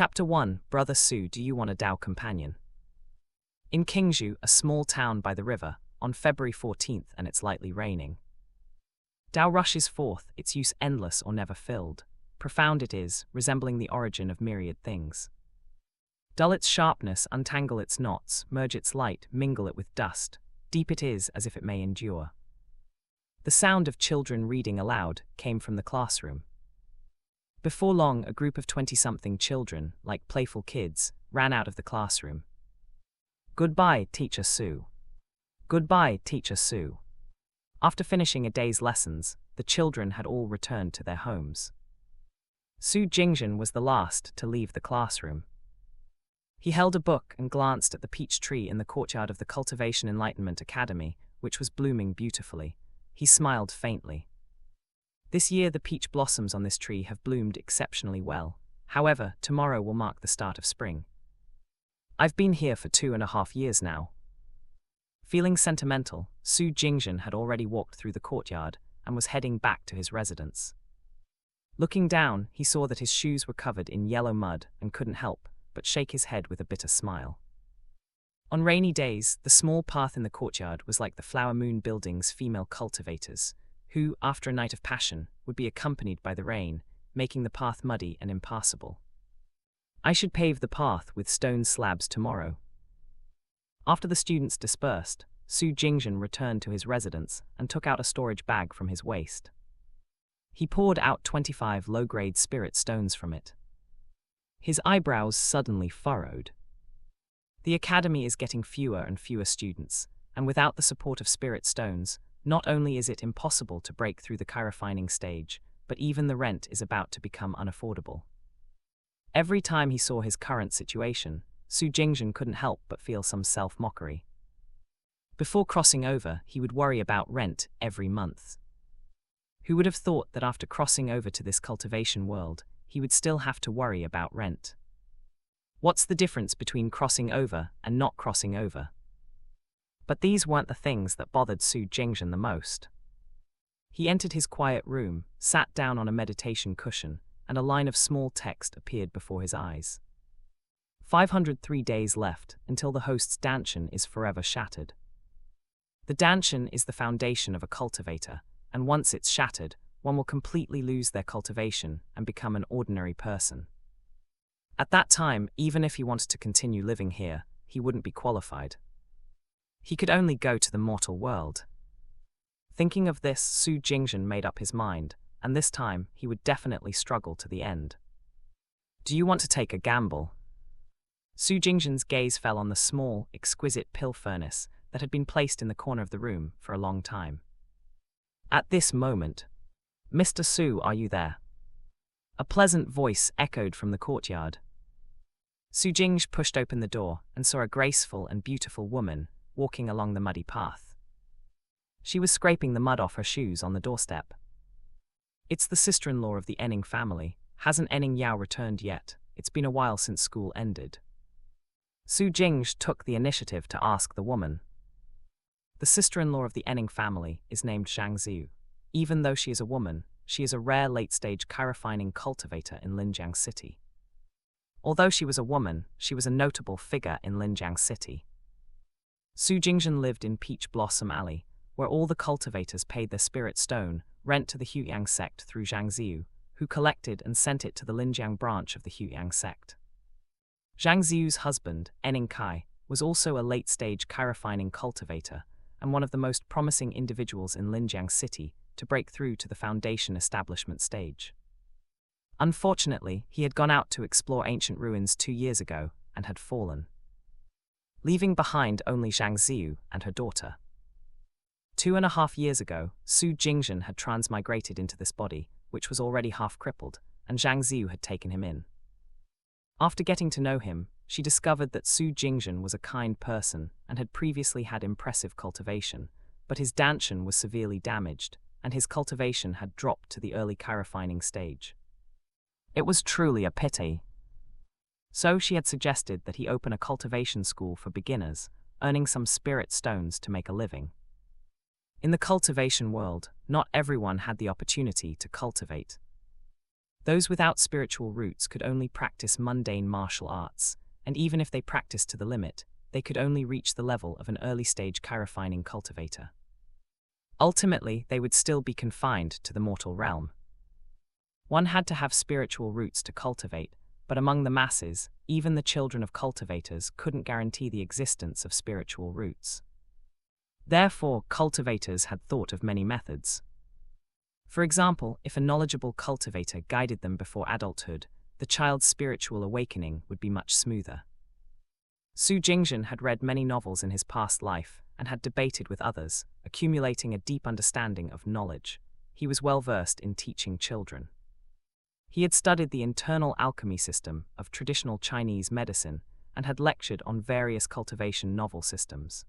Chapter 1. Brother Su, do you want a Dao companion? In Qingzhou, a small town by the river, on February 14th and it's lightly raining. Dao rushes forth, its use endless or never filled. Profound it is, resembling the origin of myriad things. Dull its sharpness, untangle its knots, merge its light, mingle it with dust. Deep it is, as if it may endure. The sound of children reading aloud came from the classroom. Before long, a group of 20-something children, like playful kids, ran out of the classroom. Goodbye, Teacher Su. Goodbye, Teacher Su. After finishing a day's lessons, the children had all returned to their homes. Su Jingzhen was the last to leave the classroom. He held a book and glanced at the peach tree in the courtyard of the Cultivation Enlightenment Academy, which was blooming beautifully. He smiled faintly. This year the peach blossoms on this tree have bloomed exceptionally well. However, tomorrow will mark the start of spring. I've been here for 2.5 years now. Feeling sentimental, Su Jingzhen had already walked through the courtyard and was heading back to his residence. Looking down, he saw that his shoes were covered in yellow mud and couldn't help but shake his head with a bitter smile. On rainy days, the small path in the courtyard was like the Flower Moon Building's female cultivators, who, after a night of passion, would be accompanied by the rain, making the path muddy and impassable. I should pave the path with stone slabs tomorrow. After the students dispersed, Su Jingzhen returned to his residence and took out a storage bag from his waist. He poured out 25 low-grade spirit stones from it. His eyebrows suddenly furrowed. The academy is getting fewer and fewer students, and without the support of spirit stones, not only is it impossible to break through the chirofining stage, but even the rent is about to become unaffordable. Every time he saw his current situation, Su Jingzhen couldn't help but feel some self-mockery. Before crossing over, he would worry about rent every month. Who would have thought that after crossing over to this cultivation world, he would still have to worry about rent? What's the difference between crossing over and not crossing over? But these weren't the things that bothered Su Jingzhen the most. He entered his quiet room, sat down on a meditation cushion, and a line of small text appeared before his eyes. 503 days left until the host's danshan is forever shattered. The danshan is the foundation of a cultivator, and once it's shattered, one will completely lose their cultivation and become an ordinary person. At that time, even if he wanted to continue living here, he wouldn't be qualified. He could only go to the mortal world. Thinking of this, Su Jingzhen made up his mind, and this time he would definitely struggle to the end. Do you want to take a gamble? Su Jingzhen's gaze fell on the small, exquisite pill furnace that had been placed in the corner of the room for a long time. At this moment, Mr. Su, are you there? A pleasant voice echoed from the courtyard. Su Jingzhen pushed open the door and saw a graceful and beautiful woman walking along the muddy path. She was scraping the mud off her shoes on the doorstep. It's the sister-in-law of the Enning family. Hasn't Enning Yao returned yet? It's been a while since school ended. Su Jingzhen took the initiative to ask the woman. The sister-in-law of the Enning family is named Xianxia. Even though she is a woman, she is a rare late-stage chirofining cultivator in Linjiang City. Although she was a woman, she was a notable figure in Linjiang City. Su Jingzhen lived in Peach Blossom Alley, where all the cultivators paid their spirit stone rent to the Huiyang sect through Zhang Ziyu, who collected and sent it to the Linjiang branch of the Huiyang sect. Zhang Ziyu's husband, Enning Kai, was also a late-stage chirofining cultivator and one of the most promising individuals in Linjiang City to break through to the foundation establishment stage. Unfortunately, he had gone out to explore ancient ruins 2 years ago and had fallen, leaving behind only Zhang Ziyu and her daughter. 2.5 years ago, Su Jingzhen had transmigrated into this body, which was already half crippled, and Zhang Ziyu had taken him in. After getting to know him, she discovered that Su Jingzhen was a kind person and had previously had impressive cultivation, but his danshan was severely damaged, and his cultivation had dropped to the early chirofining stage. It was truly a pity. So she had suggested that he open a cultivation school for beginners, earning some spirit stones to make a living. In the cultivation world, not everyone had the opportunity to cultivate. Those without spiritual roots could only practice mundane martial arts, and even if they practiced to the limit, they could only reach the level of an early-stage chi-refining cultivator. Ultimately, they would still be confined to the mortal realm. One had to have spiritual roots to cultivate, but among the masses, even the children of cultivators couldn't guarantee the existence of spiritual roots. Therefore, cultivators had thought of many methods. For example, if a knowledgeable cultivator guided them before adulthood, the child's spiritual awakening would be much smoother. Su Jingzhen had read many novels in his past life and had debated with others, accumulating a deep understanding of knowledge. He was well versed in teaching children. He had studied the internal alchemy system of traditional Chinese medicine and had lectured on various cultivation novel systems.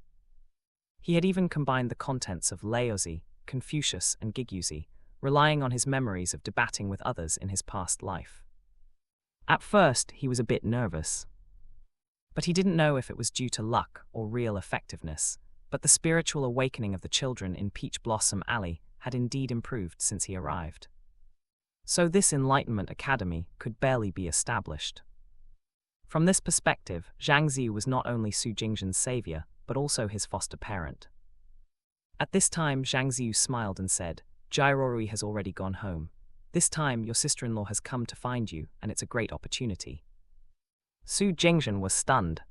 He had even combined the contents of Laozi, Confucius, and Giguzi, relying on his memories of debating with others in his past life. At first, he was a bit nervous. But he didn't know if it was due to luck or real effectiveness, but the spiritual awakening of the children in Peach Blossom Alley had indeed improved since he arrived. So this Enlightenment Academy could barely be established. From this perspective, Xianxia was not only Su Jingzhen's savior, but also his foster parent. At this time, Xianxia smiled and said, "Jairori has already gone home. This time, your sister-in-law has come to find you, and it's a great opportunity." Su Jingzhen was stunned.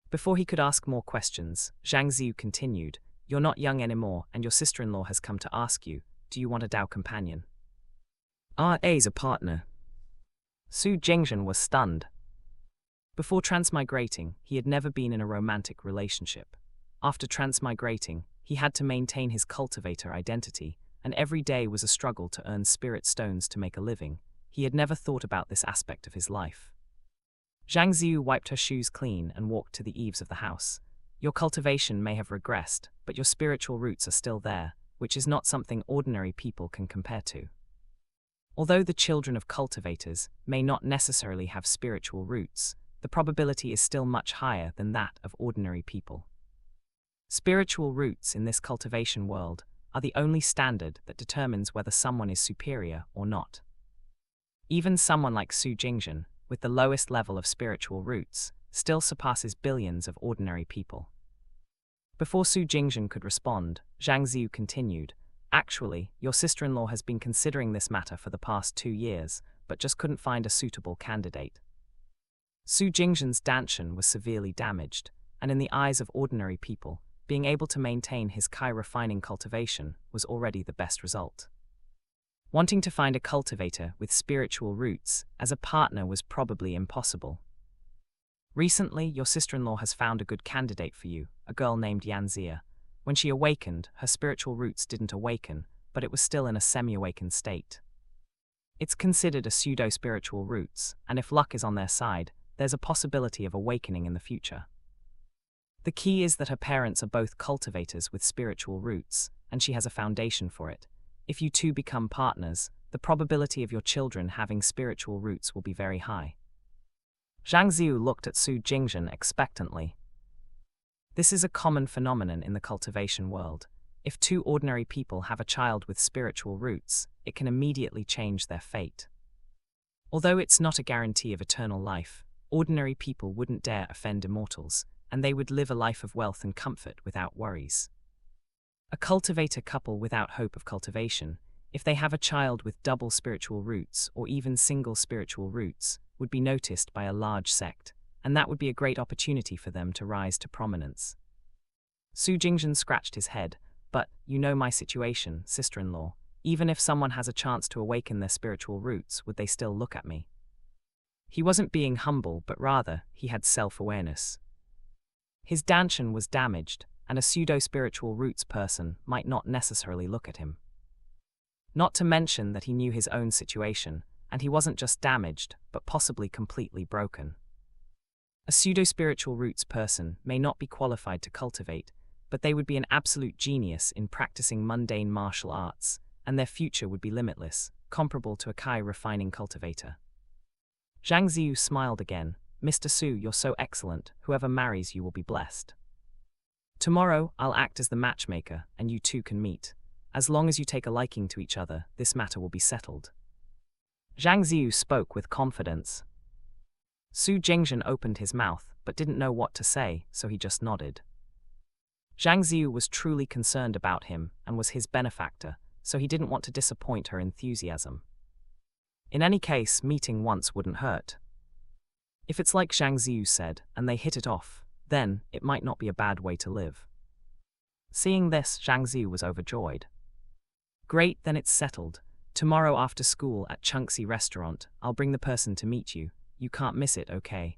Before he could ask more questions, Xianxia continued, "You're not young anymore, and your sister-in-law has come to ask you, do you want a Dao companion?" "As a partner." Su Jingzhen was stunned. Before transmigrating, he had never been in a romantic relationship. After transmigrating, he had to maintain his cultivator identity, and every day was a struggle to earn spirit stones to make a living. He had never thought about this aspect of his life. Xianxia wiped her shoes clean and walked to the eaves of the house. "Your cultivation may have regressed, but your spiritual roots are still there, which is not something ordinary people can compare to. Although the children of cultivators may not necessarily have spiritual roots, the probability is still much higher than that of ordinary people. Spiritual roots in this cultivation world are the only standard that determines whether someone is superior or not. Even someone like Su Jingzhen, with the lowest level of spiritual roots, still surpasses billions of ordinary people." Before Su Jingzhen could respond, Xianxia continued, "Actually, your sister-in-law has been considering this matter for the past 2 years, but just couldn't find a suitable candidate." Su Jingzhen's dantian was severely damaged, and in the eyes of ordinary people, being able to maintain his chi-refining cultivation was already the best result. Wanting to find a cultivator with spiritual roots as a partner was probably impossible. "Recently, your sister-in-law has found a good candidate for you, a girl named Xianxia. When she awakened, her spiritual roots didn't awaken, but it was still in a semi-awakened state. It's considered a pseudo-spiritual roots, and if luck is on their side, there's a possibility of awakening in the future. The key is that her parents are both cultivators with spiritual roots, and she has a foundation for it. If you two become partners, the probability of your children having spiritual roots will be very high." Xianxia looked at Su Jingzhen expectantly. This is a common phenomenon in the cultivation world. If 2 ordinary people have a child with spiritual roots, it can immediately change their fate. Although it's not a guarantee of eternal life, ordinary people wouldn't dare offend immortals, and they would live a life of wealth and comfort without worries. A cultivator couple without hope of cultivation, if they have a child with double spiritual roots or even single spiritual roots, would be noticed by a large sect, and that would be a great opportunity for them to rise to prominence. Su Jingzhen scratched his head, "But, you know my situation, sister-in-law. Even if someone has a chance to awaken their spiritual roots, would they still look at me?" He wasn't being humble, but rather, he had self-awareness. His dantian was damaged, and a pseudo-spiritual roots person might not necessarily look at him. Not to mention that he knew his own situation, and he wasn't just damaged, but possibly completely broken. A pseudo-spiritual roots person may not be qualified to cultivate, but they would be an absolute genius in practicing mundane martial arts, and their future would be limitless, comparable to a chi-refining cultivator. Xianxia smiled again. "Mr. Su, you're so excellent, whoever marries you will be blessed. Tomorrow, I'll act as the matchmaker, and you two can meet. As long as you take a liking to each other, this matter will be settled." Zhang Ziyu spoke with confidence. Su Jingzhen opened his mouth but didn't know what to say, so he just nodded. Zhang Ziyu was truly concerned about him and was his benefactor, so he didn't want to disappoint her enthusiasm. In any case, meeting once wouldn't hurt. If it's like Zhang Ziyu said, and they hit it off, then it might not be a bad way to live. Seeing this, Zhang Ziyu was overjoyed. Great, then it's settled. Tomorrow after school at Xianxia restaurant, I'll bring the person to meet you. You can't miss it, okay?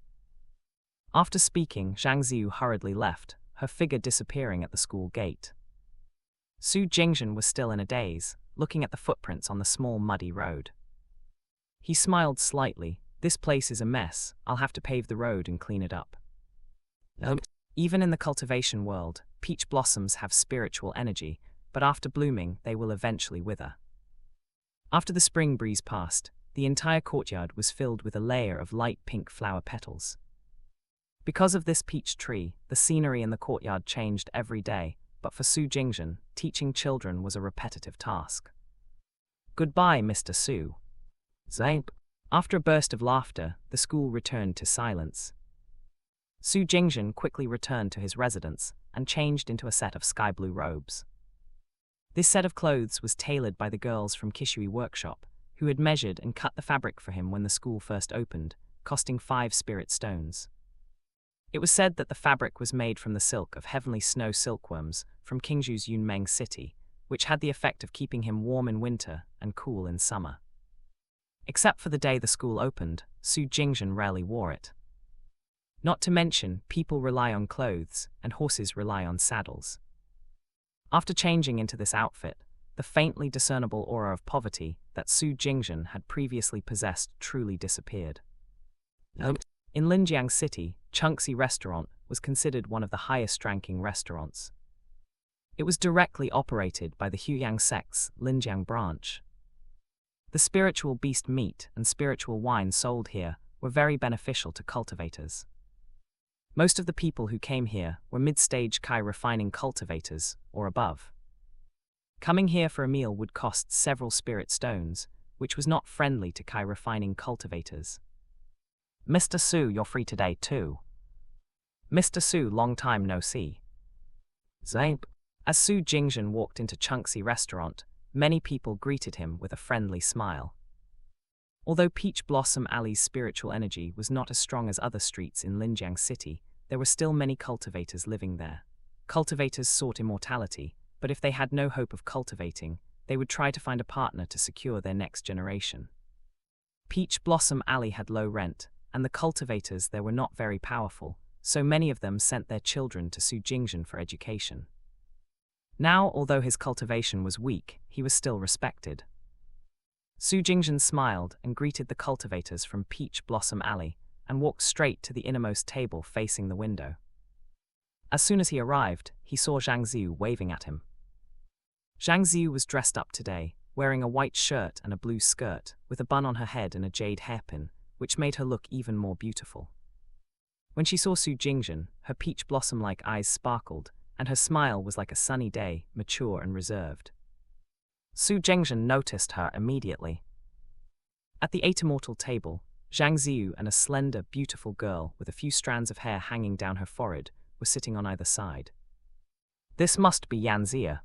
After speaking, Zhang Ziyu hurriedly left, her figure disappearing at the school gate. Su Jingzhen was still in a daze, looking at the footprints on the small muddy road. He smiled slightly. This place is a mess. I'll have to pave the road and clean it up. Even in the cultivation world, peach blossoms have spiritual energy, but after blooming, they will eventually wither. After the spring breeze passed, the entire courtyard was filled with a layer of light pink flower petals. Because of this peach tree, the scenery in the courtyard changed every day, but for Su Jingzhen, teaching children was a repetitive task. Goodbye, Mr. Su. Zape. After a burst of laughter, the school returned to silence. Su Jingzhen quickly returned to his residence and changed into a set of sky-blue robes. This set of clothes was tailored by the girls from Kishui Workshop, who had measured and cut the fabric for him when the school first opened, costing 5 spirit stones. It was said that the fabric was made from the silk of heavenly snow silkworms from Qingzhou's Yunmeng city, which had the effect of keeping him warm in winter and cool in summer. Except for the day the school opened, Su Jingzhen rarely wore it. Not to mention, people rely on clothes, and horses rely on saddles. After changing into this outfit, the faintly discernible aura of poverty that Su Jingzhen had previously possessed truly disappeared. In Linjiang City, Xianxia restaurant was considered one of the highest-ranking restaurants. It was directly operated by the Huyang sect's Linjiang branch. The spiritual beast meat and spiritual wine sold here were very beneficial to cultivators. Most of the people who came here were mid-stage Kai refining cultivators or above. Coming here for a meal would cost several spirit stones, which was not friendly to Kai refining cultivators. Mr. Su, you're free today too. Mr. Su, long time no see. Zape. As Su Jingzhen walked into Xianxia restaurant, many people greeted him with a friendly smile. Although Peach Blossom Alley's spiritual energy was not as strong as other streets in Linjiang City, there were still many cultivators living there. Cultivators sought immortality, but if they had no hope of cultivating, they would try to find a partner to secure their next generation. Peach Blossom Alley had low rent, and the cultivators there were not very powerful, so many of them sent their children to Su Jingzhen for education. Now, although his cultivation was weak, he was still respected. Su Jingzhen smiled and greeted the cultivators from Peach Blossom Alley and walked straight to the innermost table facing the window. As soon as he arrived, he saw Zhang Ziyu waving at him. Zhang Ziyu was dressed up today, wearing a white shirt and a blue skirt, with a bun on her head and a jade hairpin, which made her look even more beautiful. When she saw Su Jingzhen, her peach blossom-like eyes sparkled, and her smile was like a sunny day, mature and reserved. Su Jingzhen noticed her immediately. At the 8 Immortal table, Zhang Ziyu and a slender, beautiful girl with a few strands of hair hanging down her forehead were sitting on either side. This must be Xianxia.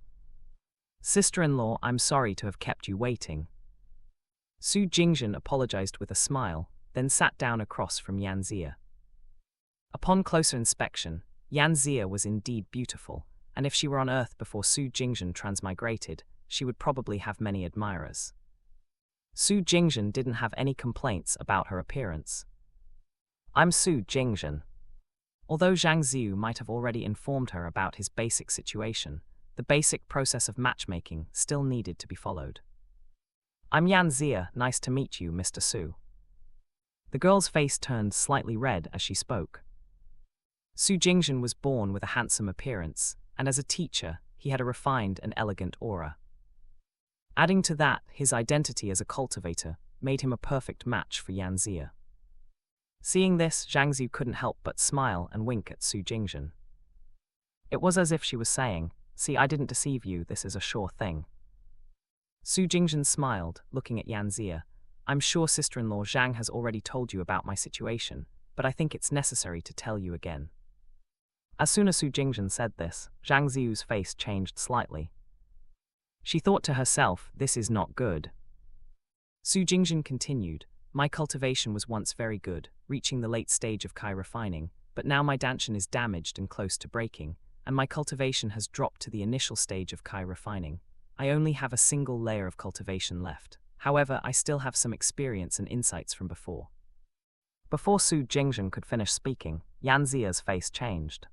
Sister-in-law, I'm sorry to have kept you waiting. Su Jingzhen apologized with a smile, then sat down across from Xianxia. Upon closer inspection, Xianxia was indeed beautiful, and if she were on Earth before Su Jingzhen transmigrated, she would probably have many admirers. Su Jingzhen didn't have any complaints about her appearance. I'm Su Jingzhen. Although Zhang Ziyu might have already informed her about his basic situation, the basic process of matchmaking still needed to be followed. I'm Xianxia, nice to meet you, Mr. Su. The girl's face turned slightly red as she spoke. Su Jingzhen was born with a handsome appearance, and as a teacher, he had a refined and elegant aura. Adding to that, his identity as a cultivator made him a perfect match for Xianxia. Seeing this, Zhang Ziyu couldn't help but smile and wink at Su Jingzhen. It was as if she was saying, "See, I didn't deceive you, this is a sure thing." Su Jingzhen smiled, looking at Xianxia. I'm sure sister-in-law Zhang has already told you about my situation, but I think it's necessary to tell you again. As soon as Su Jingzhen said this, Zhang Ziu's face changed slightly. She thought to herself, this is not good. Su Jingzhen continued, my cultivation was once very good, reaching the late stage of Kai refining, but now my danshan is damaged and close to breaking, and my cultivation has dropped to the initial stage of Kai refining. I only have a single layer of cultivation left. However, I still have some experience and insights from before. Before Su Jingzhen could finish speaking, Xianxia's face changed.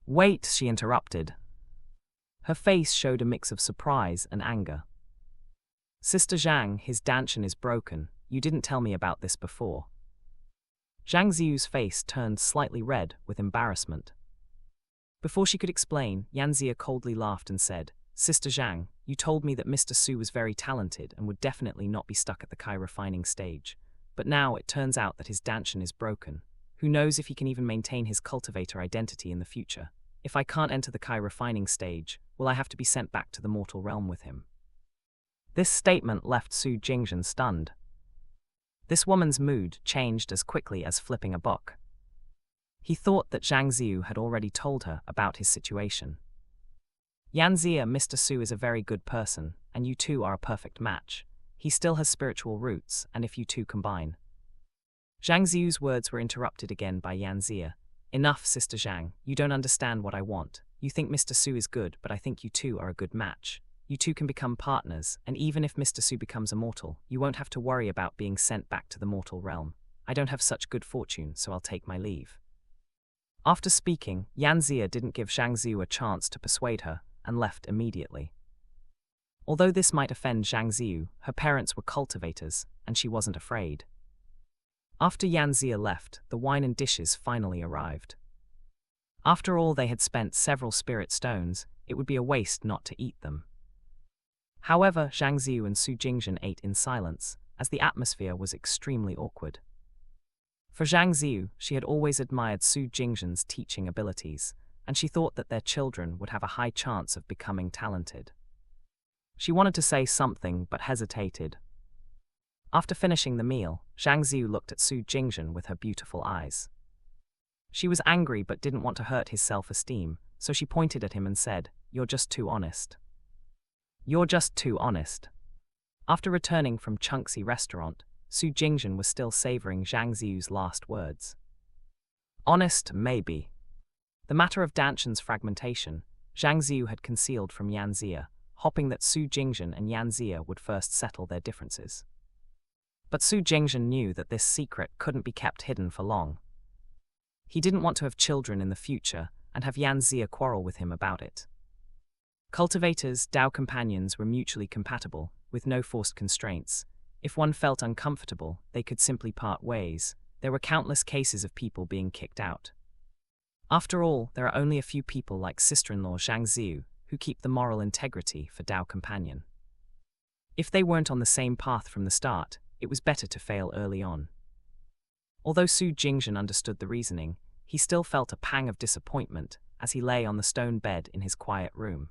Wait, she interrupted. Her face showed a mix of surprise and anger. Sister Zhang, his danshan is broken. You didn't tell me about this before. Zhang Ziu's face turned slightly red with embarrassment. Before she could explain, Xianxia coldly laughed and said, Sister Zhang, you told me that Mr. Su was very talented and would definitely not be stuck at the Kai refining stage. But now it turns out that his danshan is broken. Who knows if he can even maintain his cultivator identity in the future? If I can't enter the Kai refining stage, will I have to be sent back to the mortal realm with him? This statement left Su Jingzhen stunned. This woman's mood changed as quickly as flipping a book. He thought that Zhang Ziu had already told her about his situation. Xianxia, Mr. Su is a very good person, and you two are a perfect match. He still has spiritual roots, and if you two combine. Zhang Ziu's words were interrupted again by Xianxia. Enough, Sister Zhang, you don't understand what I want. You think Mr. Su is good, but I think you two are a good match. You two can become partners, and even if Mr. Su becomes immortal, you won't have to worry about being sent back to the mortal realm. I don't have such good fortune, so I'll take my leave. After speaking, Xianxia didn't give Zhang Ziu a chance to persuade her, and left immediately. Although this might offend Zhang Ziu, her parents were cultivators, and she wasn't afraid. After Xianxia left, the wine and dishes finally arrived. After all, they had spent several spirit stones, it would be a waste not to eat them. However, Zhang Ziu and Su Jingzhen ate in silence, as the atmosphere was extremely awkward. For Zhang Ziu, she had always admired Su Jingzhen's teaching abilities, and she thought that their children would have a high chance of becoming talented. She wanted to say something but hesitated. After finishing the meal, Zhang Ziu looked at Su Jingzhen with her beautiful eyes. She was angry but didn't want to hurt his self-esteem, so she pointed at him and said, "You're just too honest. You're just too honest." After returning from Xianxia restaurant, Su Jingzhen was still savoring Zhang Ziu's last words. Honest, maybe. The matter of danshan's fragmentation, Zhang Ziu had concealed from Xianxia, hoping that Su Jingzhen and Xianxia would first settle their differences. But Su Jingzhen knew that this secret couldn't be kept hidden for long. He didn't want to have children in the future and have Xianxia quarrel with him about it. Cultivators, Dao companions were mutually compatible, with no forced constraints. If one felt uncomfortable, they could simply part ways. There were countless cases of people being kicked out. After all, there are only a few people like sister-in-law Zhang Ziu who keep the moral integrity for Dao companion. If they weren't on the same path from the start, it was better to fail early on. Although Su Jingzhen understood the reasoning, he still felt a pang of disappointment as he lay on the stone bed in his quiet room.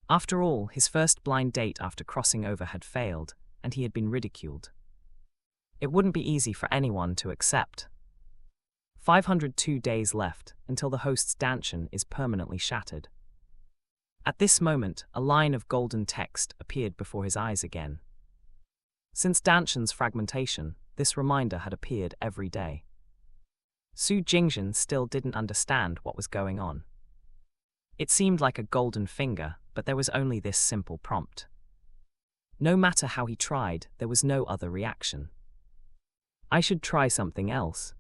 After all, his first blind date after crossing over had failed, and he had been ridiculed. It wouldn't be easy for anyone to accept. 502 days left until the host's danshan is permanently shattered. At this moment, a line of golden text appeared before his eyes again. Since danshan's fragmentation, this reminder had appeared every day. Su Jingzhen still didn't understand what was going on. It seemed like a golden finger, but there was only this simple prompt. No matter how he tried, there was no other reaction. I should try something else.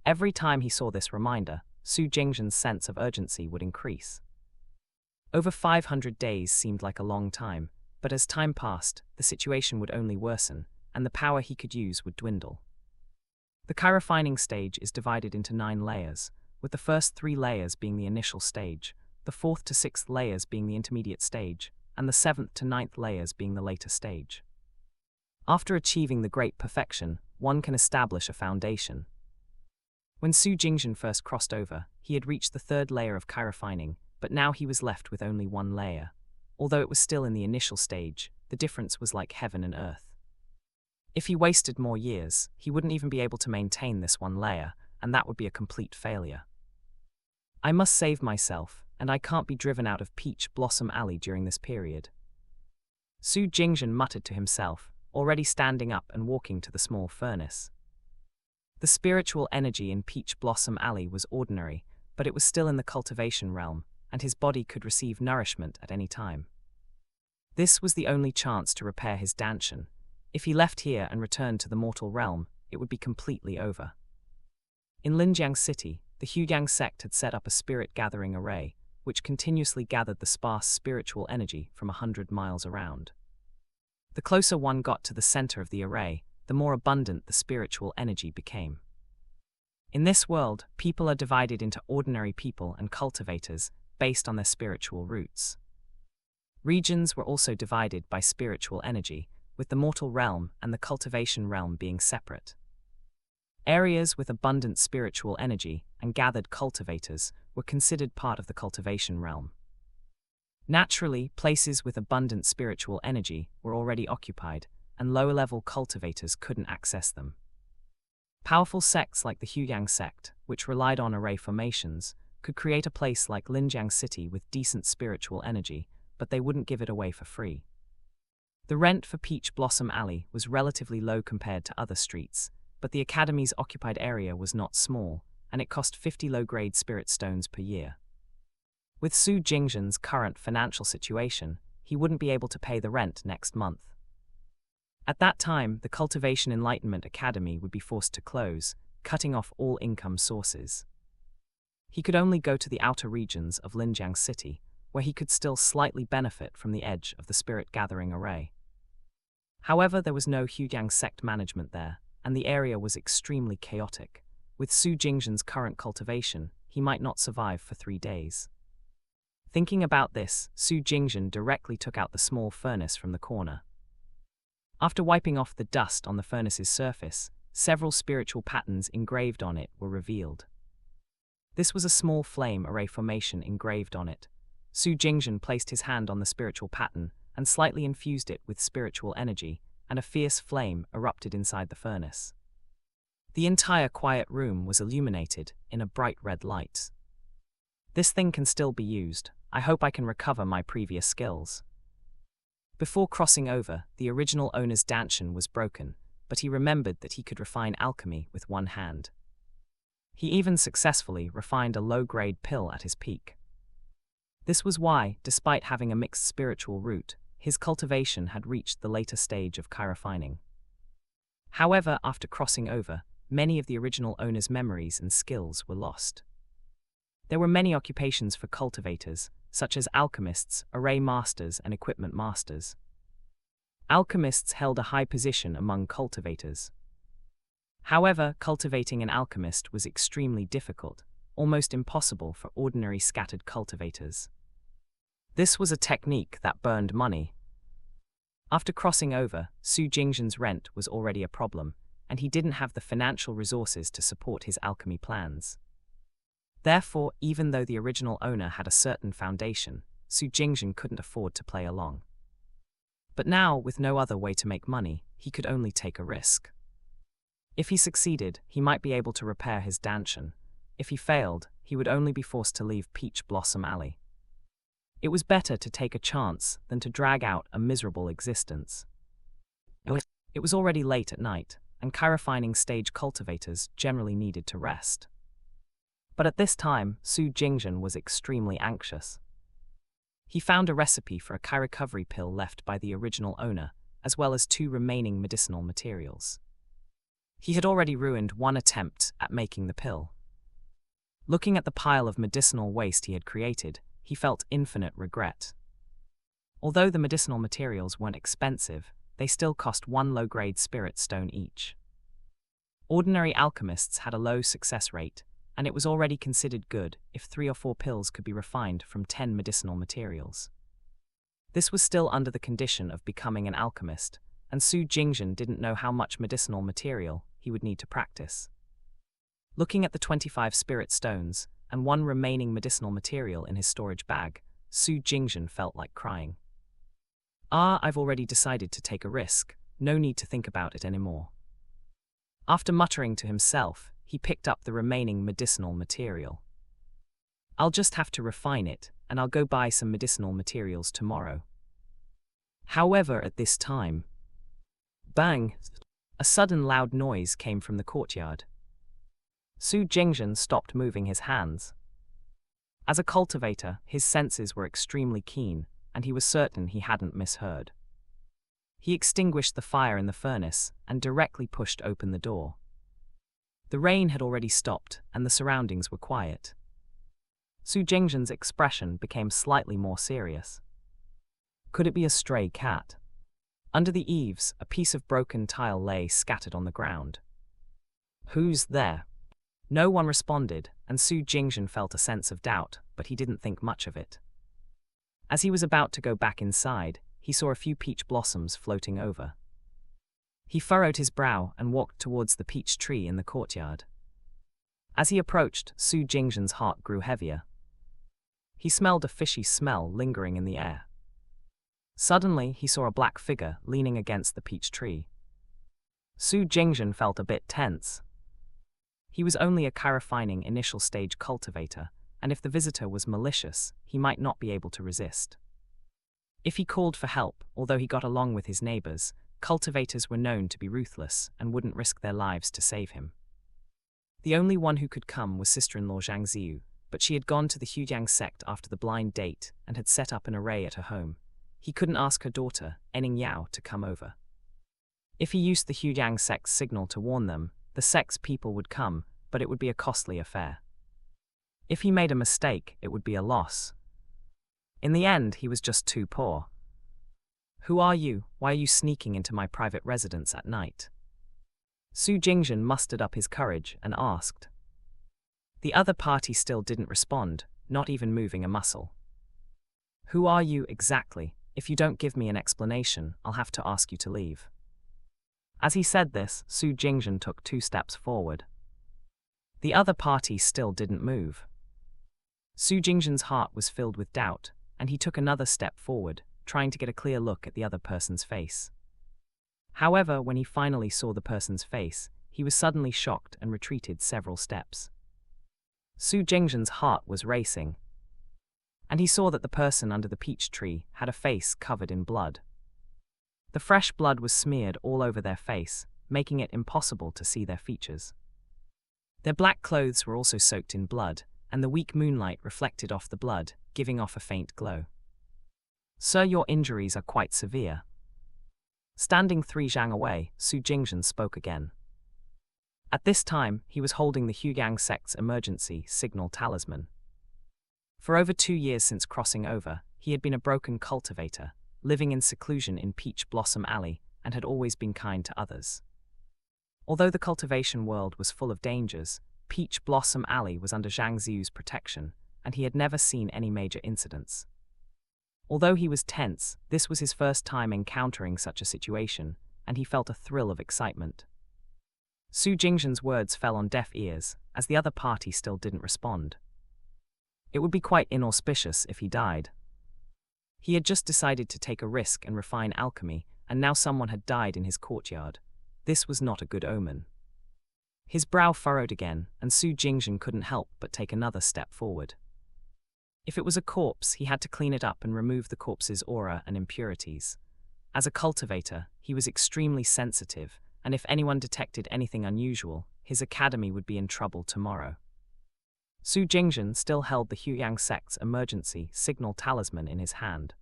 Every time he saw this reminder, Su Jingzhen's sense of urgency would increase. Over 500 days seemed like a long time, but as time passed, the situation would only worsen, and the power he could use would dwindle. The Kai refining stage is divided into 9 layers, with the first 3 layers being the initial stage, the 4th to 6th layers being the intermediate stage, and the 7th to 9th layers being the later stage. After achieving the great perfection, one can establish a foundation. When Su Jingzhen first crossed over, he had reached the 3rd layer of Kai refining, but now he was left with only 1 layer. Although it was still in the initial stage, the difference was like heaven and earth. If he wasted more years, he wouldn't even be able to maintain this one layer, and that would be a complete failure. I must save myself, and I can't be driven out of Peach Blossom Alley during this period. Su Jingzhen muttered to himself, already standing up and walking to the small furnace. The spiritual energy in Peach Blossom Alley was ordinary, but it was still in the cultivation realm, and his body could receive nourishment at any time. This was the only chance to repair his Danshan. If he left here and returned to the mortal realm, it would be completely over. In Linjiang City, the Huyang sect had set up a spirit-gathering array, which continuously gathered the sparse spiritual energy from 100 miles around. The closer one got to the center of the array, the more abundant the spiritual energy became. In this world, people are divided into ordinary people and cultivators based on their spiritual roots. Regions were also divided by spiritual energy, with the mortal realm and the cultivation realm being separate. Areas with abundant spiritual energy and gathered cultivators were considered part of the cultivation realm. Naturally, places with abundant spiritual energy were already occupied, and lower-level cultivators couldn't access them. Powerful sects like the Huyang sect, which relied on array formations, could create a place like Linjiang City with decent spiritual energy, but they wouldn't give it away for free. The rent for Peach Blossom Alley was relatively low compared to other streets, but the academy's occupied area was not small, and it cost 50 low-grade spirit stones per year. With Su Jingzhen's current financial situation, he wouldn't be able to pay the rent next month. At that time, the Cultivation Enlightenment Academy would be forced to close, cutting off all income sources. He could only go to the outer regions of Linjiang City, where he could still slightly benefit from the edge of the spirit-gathering array. However, there was no Huyang sect management there, and the area was extremely chaotic. With Su Jingzhen's current cultivation, he might not survive for 3 days. Thinking about this, Su Jingzhen directly took out the small furnace from the corner. After wiping off the dust on the furnace's surface, several spiritual patterns engraved on it were revealed. This was a small flame array formation engraved on it. Su Jingzhen placed his hand on the spiritual pattern and slightly infused it with spiritual energy, and a fierce flame erupted inside the furnace. The entire quiet room was illuminated in a bright red light. This thing can still be used. I hope I can recover my previous skills. Before crossing over, the original owner's Danshan was broken, but he remembered that he could refine alchemy with one hand. He even successfully refined a low-grade pill at his peak. This was why, despite having a mixed spiritual root, his cultivation had reached the later stage of refining. However, after crossing over, many of the original owner's memories and skills were lost. There were many occupations for cultivators, such as alchemists, array masters, and equipment masters. Alchemists held a high position among cultivators. However, cultivating an alchemist was extremely difficult, almost impossible for ordinary scattered cultivators. This was a technique that burned money. After crossing over, Su Jingzhen's rent was already a problem, and he didn't have the financial resources to support his alchemy plans. Therefore, even though the original owner had a certain foundation, Su Jingzhen couldn't afford to play along. But now, with no other way to make money, he could only take a risk. If he succeeded, he might be able to repair his Danshan. If he failed, he would only be forced to leave Peach Blossom Alley. It was better to take a chance than to drag out a miserable existence. It was already late at night, and refining stage cultivators generally needed to rest. But at this time, Su Jingzhen was extremely anxious. He found a recipe for a recovery pill left by the original owner, as well as 2 remaining medicinal materials. He had already ruined one attempt at making the pill. Looking at the pile of medicinal waste he had created, he felt infinite regret. Although the medicinal materials weren't expensive, they still cost 1 low-grade spirit stone each. Ordinary alchemists had a low success rate, and it was already considered good if 3 or 4 pills could be refined from 10 medicinal materials. This was still under the condition of becoming an alchemist, and Su Jingzhen didn't know how much medicinal material he would need to practice. Looking at the 25 spirit stones and 1 remaining medicinal material in his storage bag, Su Jingzhen felt like crying. I've already decided to take a risk. no need to think about it anymore. After muttering to himself, he picked up the remaining medicinal material. I'll just have to refine it, and I'll go buy some medicinal materials tomorrow. However, at this time, bang! A sudden loud noise came from the courtyard. Su Jingzhen stopped moving his hands. As a cultivator, his senses were extremely keen, and he was certain he hadn't misheard. He extinguished the fire in the furnace and directly pushed open the door. The rain had already stopped, and the surroundings were quiet. Su Jingzhen's expression became slightly more serious. Could it be a stray cat? Under the eaves, a piece of broken tile lay scattered on the ground. Who's there? No one responded, and Su Jingzhen felt a sense of doubt, but he didn't think much of it. As he was about to go back inside, he saw a few peach blossoms floating over. He furrowed his brow and walked towards the peach tree in the courtyard. As he approached, Su Jingzhen's heart grew heavier. He smelled a fishy smell lingering in the air. Suddenly, he saw a black figure leaning against the peach tree. Su Jingzhen felt a bit tense. He was only a refining initial stage cultivator, and if the visitor was malicious, he might not be able to resist. If he called for help, although he got along with his neighbors, cultivators were known to be ruthless and wouldn't risk their lives to save him. The only one who could come was sister-in-law Xianxia, but she had gone to the Hujiang sect after the blind date and had set up an array at her home. He couldn't ask her daughter, Ening Yao, to come over. If he used the Hujiang sect's signal to warn them, the sect's people would come, but it would be a costly affair. If he made a mistake, it would be a loss. In the end, he was just too poor. Who are you? Why are you sneaking into my private residence at night? Su Jingzhen mustered up his courage and asked. The other party still didn't respond, not even moving a muscle. Who are you exactly? If you don't give me an explanation, I'll have to ask you to leave. As he said this, Su Jingzhen took 2 steps forward. The other party still didn't move. Su Jingzhen's heart was filled with doubt, and he took another step forward, trying to get a clear look at the other person's face. However, when he finally saw the person's face, he was suddenly shocked and retreated several steps. Su Jingzhen's heart was racing, and he saw that the person under the peach tree had a face covered in blood. The fresh blood was smeared all over their face, making it impossible to see their features. Their black clothes were also soaked in blood, and the weak moonlight reflected off the blood, giving off a faint glow. Sir, your injuries are quite severe. Standing 3 zhang away, Su Jingzhen spoke again. At this time, he was holding the Hujiang sect's emergency signal talisman. For over 2 years since crossing over, he had been a broken cultivator, living in seclusion in Peach Blossom Alley, and had always been kind to others. Although the cultivation world was full of dangers, Peach Blossom Alley was under Zhang Ziu's protection, and he had never seen any major incidents. Although he was tense, this was his first time encountering such a situation, and he felt a thrill of excitement. Su Jingzhen's words fell on deaf ears, as the other party still didn't respond. It would be quite inauspicious if he died. He had just decided to take a risk and refine alchemy, and now someone had died in his courtyard. This was not a good omen. His brow furrowed again, and Su Jingzhen couldn't help but take another step forward. If it was a corpse, he had to clean it up and remove the corpse's aura and impurities. As a cultivator, he was extremely sensitive, and if anyone detected anything unusual, his academy would be in trouble tomorrow. Su Jingzhen still held the Hujiang sect's emergency signal talisman in his hand.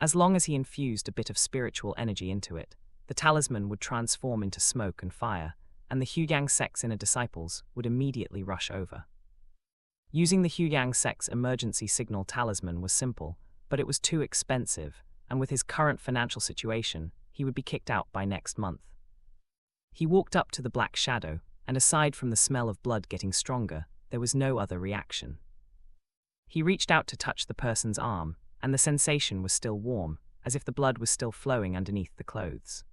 As long as he infused a bit of spiritual energy into it, the talisman would transform into smoke and fire, and the Hujiang sect's inner disciples would immediately rush over. Using the Hujiang sect's emergency signal talisman was simple, but it was too expensive, and with his current financial situation, he would be kicked out by next month. He walked up to the black shadow, and aside from the smell of blood getting stronger, there was no other reaction. He reached out to touch the person's arm, and the sensation was still warm, as if the blood was still flowing underneath the clothes.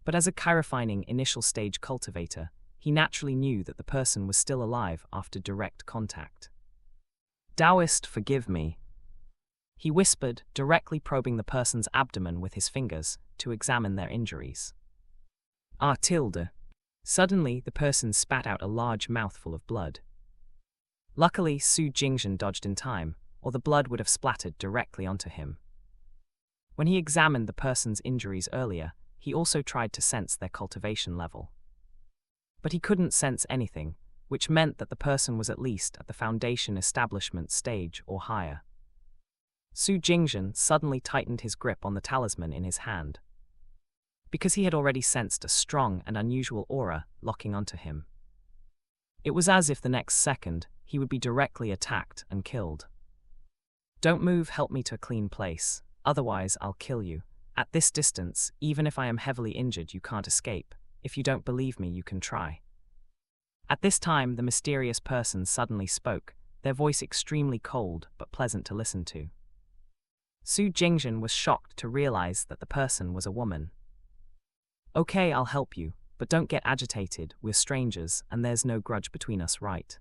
But as a refining initial stage cultivator, he naturally knew that the person was still alive after direct contact. Taoist, forgive me. He whispered, directly probing the person's abdomen with his fingers, to examine their injuries. Ah tilde. Suddenly, the person spat out a large mouthful of blood. Luckily, Su Jingzhen dodged in time, or the blood would have splattered directly onto him. When he examined the person's injuries earlier, he also tried to sense their cultivation level. But he couldn't sense anything, which meant that the person was at least at the foundation establishment stage or higher. Su Jingzhen suddenly tightened his grip on the talisman in his hand, because he had already sensed a strong and unusual aura locking onto him. It was as if the next second he would be directly attacked and killed. "Don't move, help me to a clean place, otherwise I'll kill you. At this distance, even if I am heavily injured, you can't escape. If you don't believe me, you can try." At this time, the mysterious person suddenly spoke, their voice extremely cold but pleasant to listen to. Su Jingzhen was shocked to realize that the person was a woman. "Okay, I'll help you, but don't get agitated, we're strangers and there's no grudge between us, right?"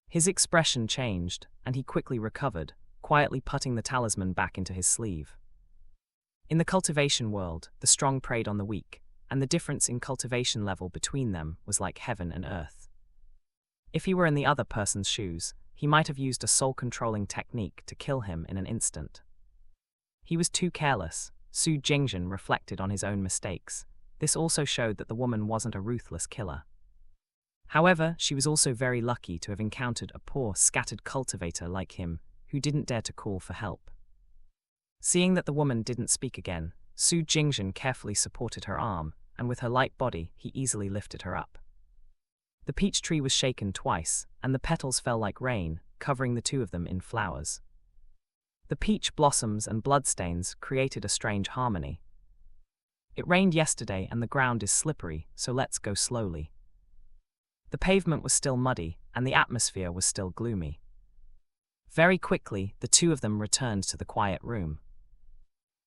His expression changed, and he quickly recovered, quietly putting the talisman back into his sleeve. In the cultivation world, the strong preyed on the weak, and the difference in cultivation level between them was like heaven and earth. If he were in the other person's shoes, he might have used a soul-controlling technique to kill him in an instant. He was too careless. Su Jingzhen reflected on his own mistakes. This also showed that the woman wasn't a ruthless killer. However, she was also very lucky to have encountered a poor, scattered cultivator like him, who didn't dare to call for help. Seeing that the woman didn't speak again, Su Jingzhen carefully supported her arm, and with her light body, he easily lifted her up. The peach tree was shaken twice, and the petals fell like rain, covering the two of them in flowers. The peach blossoms and bloodstains created a strange harmony. "It rained yesterday and the ground is slippery, so let's go slowly." The pavement was still muddy, and the atmosphere was still gloomy. Very quickly, the two of them returned to the quiet room.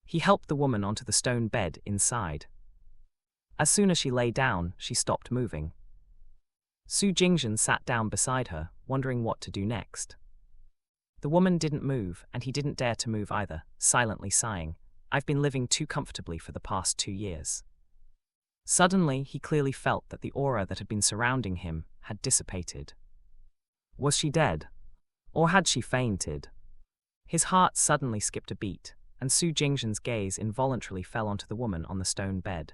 He helped the woman onto the stone bed inside. As soon as she lay down, she stopped moving. Su Jingzhen sat down beside her, wondering what to do next. The woman didn't move, and he didn't dare to move either, silently sighing, "I've been living too comfortably for the past 2 years." Suddenly, he clearly felt that the aura that had been surrounding him had dissipated. Was she dead? Or had she fainted? His heart suddenly skipped a beat, and Su Jingzhen's gaze involuntarily fell onto the woman on the stone bed.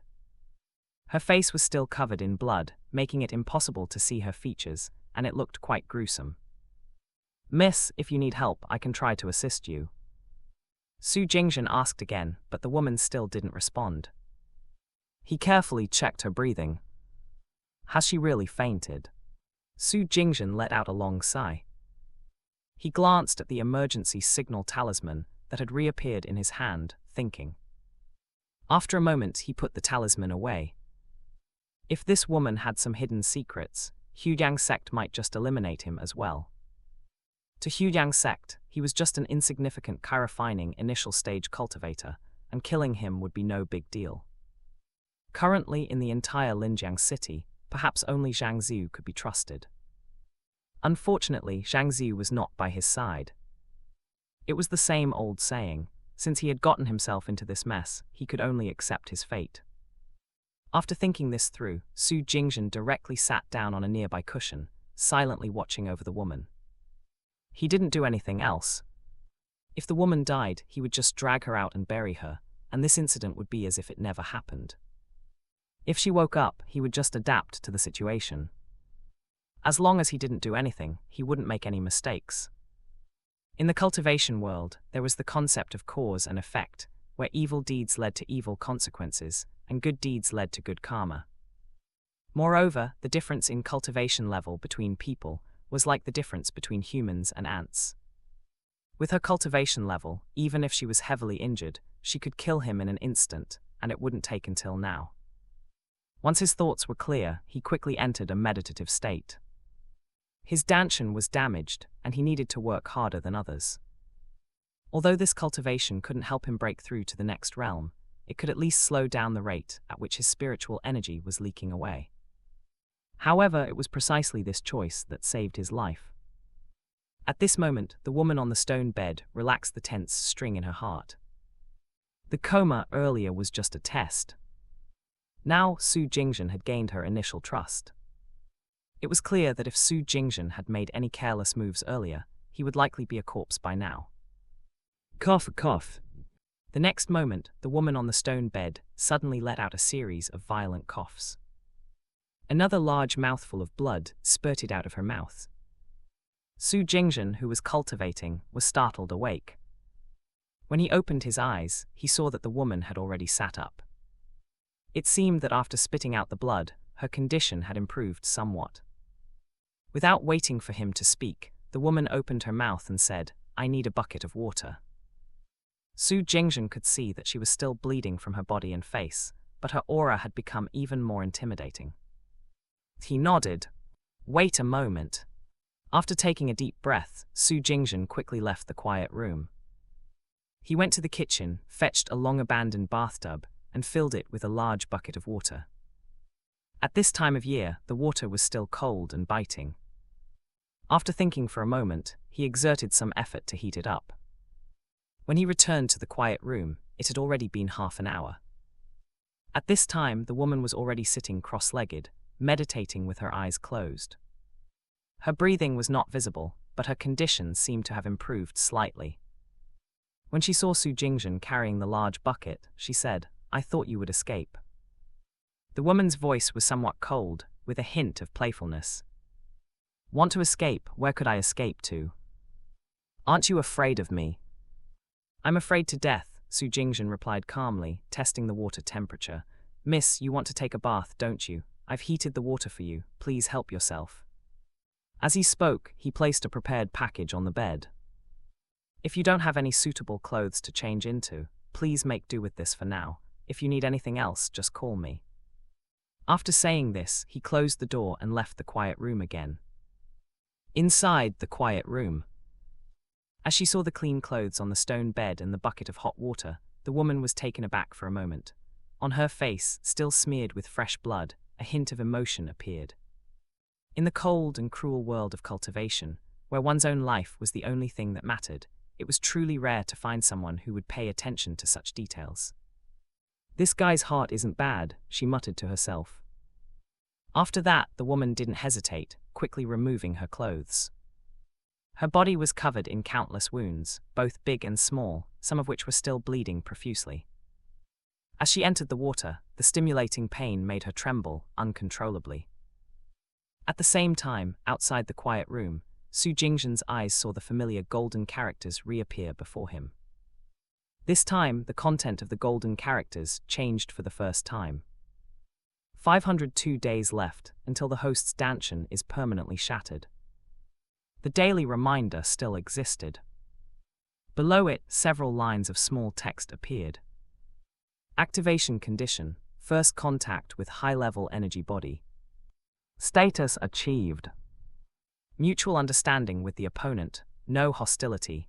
Her face was still covered in blood, making it impossible to see her features, and it looked quite gruesome. "Miss, if you need help, I can try to assist you." Su Jingzhen asked again, but the woman still didn't respond. He carefully checked her breathing. Has she really fainted? Su Jingzhen let out a long sigh. He glanced at the emergency signal talisman that had reappeared in his hand, thinking. After a moment, he put the talisman away. If this woman had some hidden secrets, Luoyang sect might just eliminate him as well. To Luoyang sect, he was just an insignificant chirofining initial stage cultivator, and killing him would be no big deal. Currently in the entire Linjiang city, perhaps only Xianxia could be trusted. Unfortunately, Xianxia was not by his side. It was the same old saying, since he had gotten himself into this mess, he could only accept his fate. After thinking this through, Su Jingzhen directly sat down on a nearby cushion, silently watching over the woman. He didn't do anything else. If the woman died, he would just drag her out and bury her, and this incident would be as if it never happened. If she woke up, he would just adapt to the situation. As long as he didn't do anything, he wouldn't make any mistakes. In the cultivation world, there was the concept of cause and effect, where evil deeds led to evil consequences, and good deeds led to good karma. Moreover, the difference in cultivation level between people was like the difference between humans and ants. With her cultivation level, even if she was heavily injured, she could kill him in an instant, and it wouldn't take until now. Once his thoughts were clear, he quickly entered a meditative state. His dantian was damaged, and he needed to work harder than others. Although this cultivation couldn't help him break through to the next realm, it could at least slow down the rate at which his spiritual energy was leaking away. However, it was precisely this choice that saved his life. At this moment, the woman on the stone bed relaxed the tense string in her heart. The coma earlier was just a test. Now Su Jingzhen had gained her initial trust. It was clear that if Su Jingzhen had made any careless moves earlier, he would likely be a corpse by now. Cough, cough. The next moment, the woman on the stone bed suddenly let out a series of violent coughs. Another large mouthful of blood spurted out of her mouth. Su Jingzhen, who was cultivating, was startled awake. When he opened his eyes, he saw that the woman had already sat up. It seemed that after spitting out the blood, her condition had improved somewhat. Without waiting for him to speak, the woman opened her mouth and said, "I need a bucket of water." Su Jingzhen could see that she was still bleeding from her body and face, but her aura had become even more intimidating. He nodded. "Wait a moment." After taking a deep breath, Su Jingzhen quickly left the quiet room. He went to the kitchen, fetched a long-abandoned bathtub, and filled it with a large bucket of water. At this time of year, the water was still cold and biting. After thinking for a moment, he exerted some effort to heat it up. When he returned to the quiet room, it had already been half an hour. At this time, the woman was already sitting cross-legged, meditating with her eyes closed. Her breathing was not visible, but her condition seemed to have improved slightly. When she saw Su Jingzhen carrying the large bucket, she said, "I thought you would escape." The woman's voice was somewhat cold, with a hint of playfulness. "Want to escape? Where could I escape to? Aren't you afraid of me?" "I'm afraid to death," Su Jingzhen replied calmly, testing the water temperature. "Miss, you want to take a bath, don't you? I've heated the water for you. Please help yourself." As he spoke, he placed a prepared package on the bed. "If you don't have any suitable clothes to change into, please make do with this for now. If you need anything else, just call me." After saying this, he closed the door and left the quiet room again. Inside the quiet room, as she saw the clean clothes on the stone bed and the bucket of hot water, the woman was taken aback for a moment. On her face, still smeared with fresh blood, a hint of emotion appeared. In the cold and cruel world of cultivation, where one's own life was the only thing that mattered, it was truly rare to find someone who would pay attention to such details. "This guy's heart isn't bad," she muttered to herself. After that, the woman didn't hesitate, quickly removing her clothes. Her body was covered in countless wounds, both big and small, some of which were still bleeding profusely. As she entered the water, the stimulating pain made her tremble uncontrollably. At the same time, outside the quiet room, Su Jingzhen's eyes saw the familiar golden characters reappear before him. This time, the content of the golden characters changed for the first time. 502 days left until the host's dantian is permanently shattered. The daily reminder still existed. Below it, several lines of small text appeared. Activation condition, first contact with high-level energy body. Status achieved. Mutual understanding with the opponent, no hostility.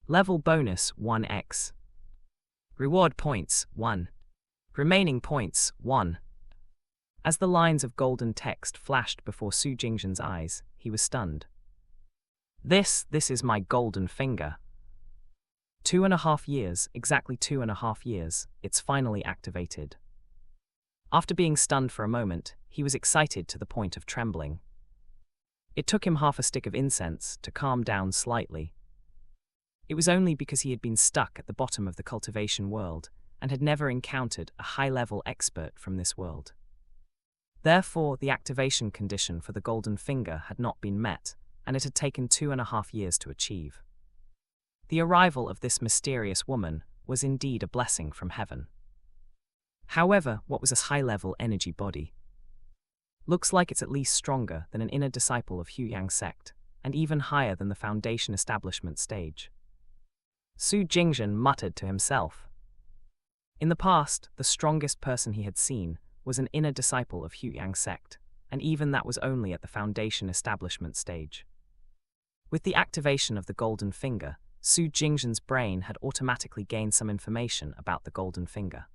Level bonus 1x. Reward points 1. Remaining points 1. As the lines of golden text flashed before Su Jingzhen's eyes, he was stunned. This is my golden finger. 2.5 years, exactly 2.5 years, it's finally activated. After being stunned for a moment, he was excited to the point of trembling. It took him half a stick of incense to calm down slightly. It was only because he had been stuck at the bottom of the cultivation world and had never encountered a high-level expert from this world. Therefore, the activation condition for the golden finger had not been met, and it had taken 2.5 years to achieve. The arrival of this mysterious woman was indeed a blessing from heaven. However, what was a high-level energy body? Looks like it's at least stronger than an inner disciple of Huiyang sect, and even higher than the foundation establishment stage. Su Jingzhen muttered to himself. In the past, the strongest person he had seen was an inner disciple of Huiyang sect, and even that was only at the foundation establishment stage. With the activation of the golden finger, Su Jingzhen's brain had automatically gained some information about the golden finger.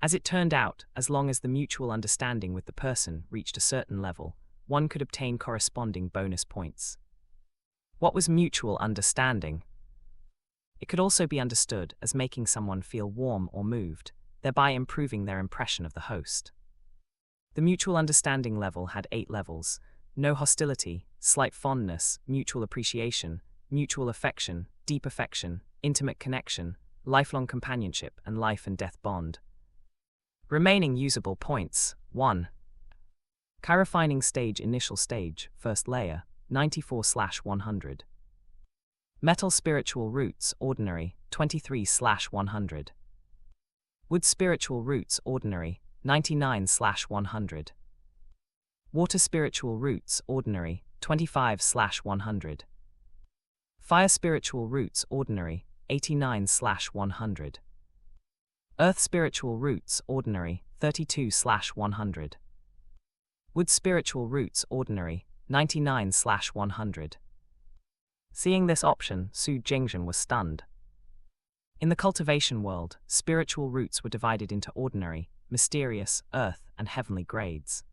As it turned out, as long as the mutual understanding with the person reached a certain level, one could obtain corresponding bonus points. What was mutual understanding? It could also be understood as making someone feel warm or moved, thereby improving their impression of the host. The mutual understanding level had 8 levels: no hostility, slight fondness, mutual appreciation, mutual affection, deep affection, intimate connection, lifelong companionship, and life and death bond. Remaining usable points: 1. Chi-refining stage, initial stage, first layer, 94/100. Metal spiritual roots, ordinary, 23/100. Wood spiritual roots, ordinary, 99/100. Water spiritual roots, ordinary, 25/100. Fire spiritual roots, ordinary, 89/100. Earth spiritual roots, ordinary, 32/100. Wood spiritual roots, ordinary, 99/100. Seeing this option, Su Jingzhen was stunned. In the cultivation world, spiritual roots were divided into ordinary, mysterious, earth, and heavenly grades.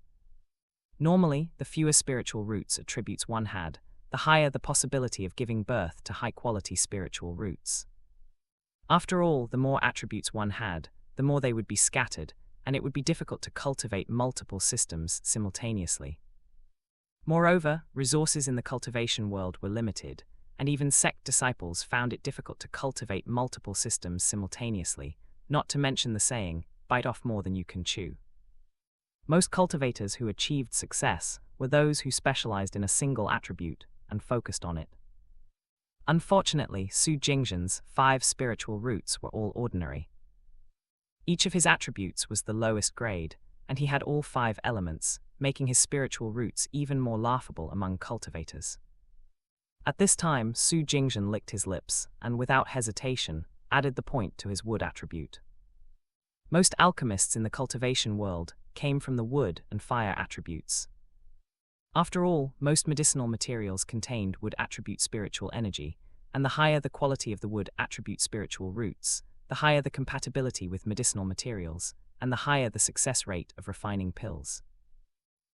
Normally, the fewer spiritual roots attributes one had, the higher the possibility of giving birth to high-quality spiritual roots. After all, the more attributes one had, the more they would be scattered, and it would be difficult to cultivate multiple systems simultaneously. Moreover, resources in the cultivation world were limited, and even sect disciples found it difficult to cultivate multiple systems simultaneously, not to mention the saying, "Bite off more than you can chew." Most cultivators who achieved success were those who specialized in a single attribute and focused on it. Unfortunately, Su Jingzhen's 5 spiritual roots were all ordinary. Each of his attributes was the lowest grade, and he had all 5 elements, making his spiritual roots even more laughable among cultivators. At this time, Su Jingzhen licked his lips and, without hesitation, added the point to his wood attribute. Most alchemists in the cultivation world came from the wood and fire attributes. After all, most medicinal materials contained wood attribute spiritual energy, and the higher the quality of the wood attribute spiritual roots, the higher the compatibility with medicinal materials, and the higher the success rate of refining pills.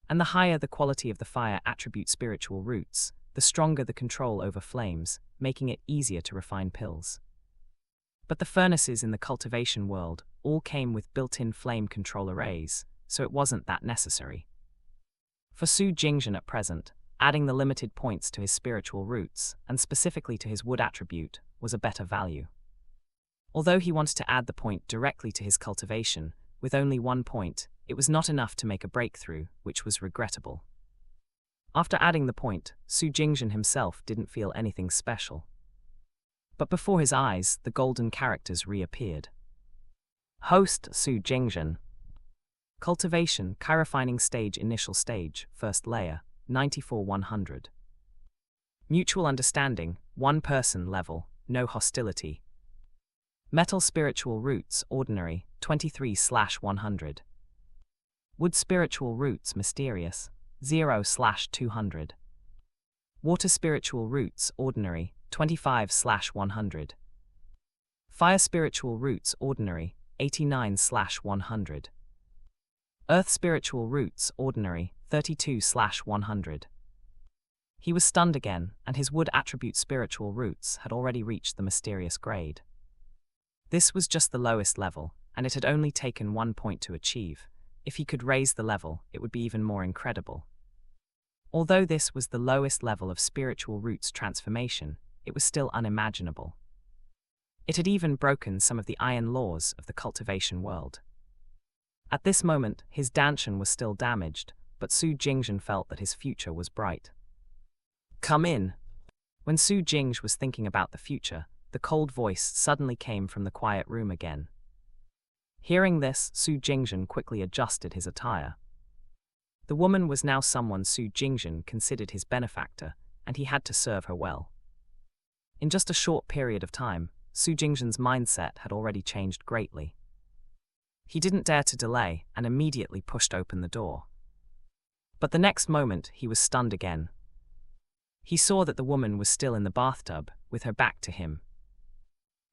And the higher the quality of the fire attribute spiritual roots, the stronger the control over flames, making it easier to refine pills. But the furnaces in the cultivation world all came with built-in flame control arrays, so it wasn't that necessary. For Su Jingzhen at present, adding the limited points to his spiritual roots, and specifically to his wood attribute, was a better value. Although he wanted to add the point directly to his cultivation, with only 1 point, it was not enough to make a breakthrough, which was regrettable. After adding the point, Su Jingzhen himself didn't feel anything special. But before his eyes, the golden characters reappeared. Host Su Jingzhen. Cultivation, Chi-refining stage, initial stage, first layer, 94/100. Mutual understanding, 1 person level, no hostility. Metal spiritual roots, ordinary, 23/100. Wood spiritual roots, mysterious, 0/200. Water spiritual roots, ordinary, 25/100. Fire spiritual roots, ordinary, 89/100. Earth spiritual roots, ordinary, 32/100. He was stunned again, and his wood attribute spiritual roots had already reached the mysterious grade. This was just the lowest level, and it had only taken 1 point to achieve. If he could raise the level, it would be even more incredible. Although this was the lowest level of spiritual roots transformation, it was still unimaginable. It had even broken some of the iron laws of the cultivation world. At this moment, his dantian was still damaged, but Su Jingzhen felt that his future was bright. "Come in." When Su Jingzhen was thinking about the future, the cold voice suddenly came from the quiet room again. Hearing this, Su Jingzhen quickly adjusted his attire. The woman was now someone Su Jingzhen considered his benefactor, and he had to serve her well. In just a short period of time, Su Jingzhen's mindset had already changed greatly. He didn't dare to delay and immediately pushed open the door. But the next moment, he was stunned again. He saw that the woman was still in the bathtub, with her back to him.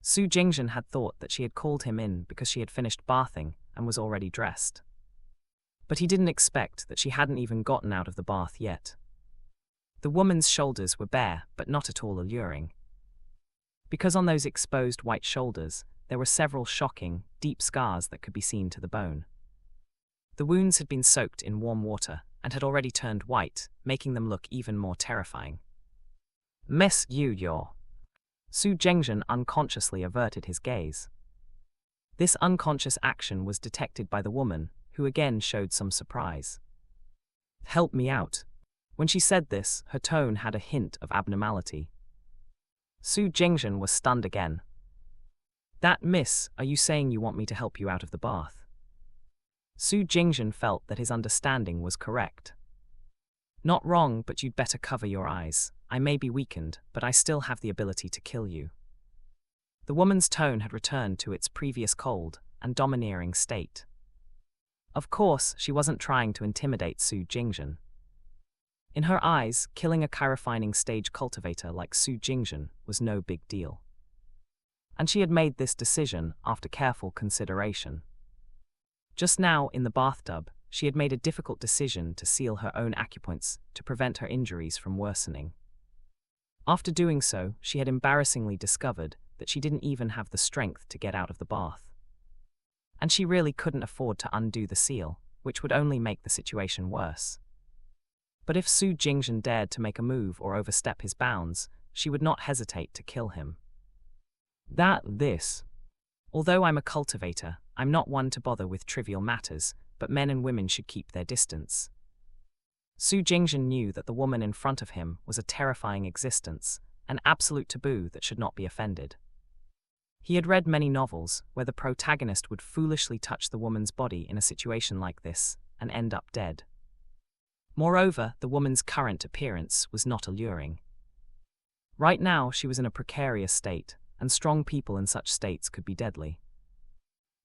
Su Jingzhen had thought that she had called him in because she had finished bathing and was already dressed. But he didn't expect that she hadn't even gotten out of the bath yet. The woman's shoulders were bare, but not at all alluring. because on those exposed white shoulders, there were several shocking, deep scars that could be seen to the bone. The wounds had been soaked in warm water and had already turned white, making them look even more terrifying. Miss Yu. Su Jingzhen unconsciously averted his gaze. This unconscious action was detected by the woman, who again showed some surprise. Help me out. When she said this, her tone had a hint of abnormality. Su Jingzhen was stunned again. That, miss, are you saying you want me to help you out of the bath? Su Jingzhen felt that his understanding was correct. Not wrong, but you'd better cover your eyes. I may be weakened, but I still have the ability to kill you. The woman's tone had returned to its previous cold and domineering state. Of course, she wasn't trying to intimidate Su Jingzhen. In her eyes, killing a chirofining stage cultivator like Su Jingzhen was no big deal. And she had made this decision after careful consideration. Just now, in the bathtub, she had made a difficult decision to seal her own acupoints to prevent her injuries from worsening. After doing so, she had embarrassingly discovered that she didn't even have the strength to get out of the bath. And she really couldn't afford to undo the seal, which would only make the situation worse. But if Su Jingzhen dared to make a move or overstep his bounds, she would not hesitate to kill him. Although I'm a cultivator, I'm not one to bother with trivial matters, but men and women should keep their distance. Su Jingzhen knew that the woman in front of him was a terrifying existence, an absolute taboo that should not be offended. He had read many novels where the protagonist would foolishly touch the woman's body in a situation like this and end up dead. Moreover, the woman's current appearance was not alluring. Right now, she was in a precarious state, and strong people in such states could be deadly.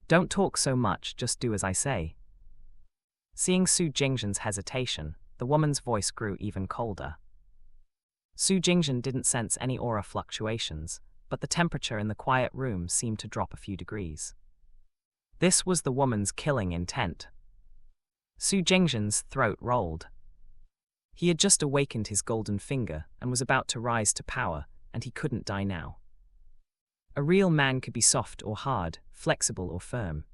Don't talk so much, just do as I say. Seeing Su Jingzhen's hesitation, the woman's voice grew even colder. Su Jingzhen didn't sense any aura fluctuations, but the temperature in the quiet room seemed to drop a few degrees. This was the woman's killing intent. Su Jingzhen's throat rolled. He had just awakened his golden finger and was about to rise to power, and he couldn't die now. A real man could be soft or hard, flexible or firm.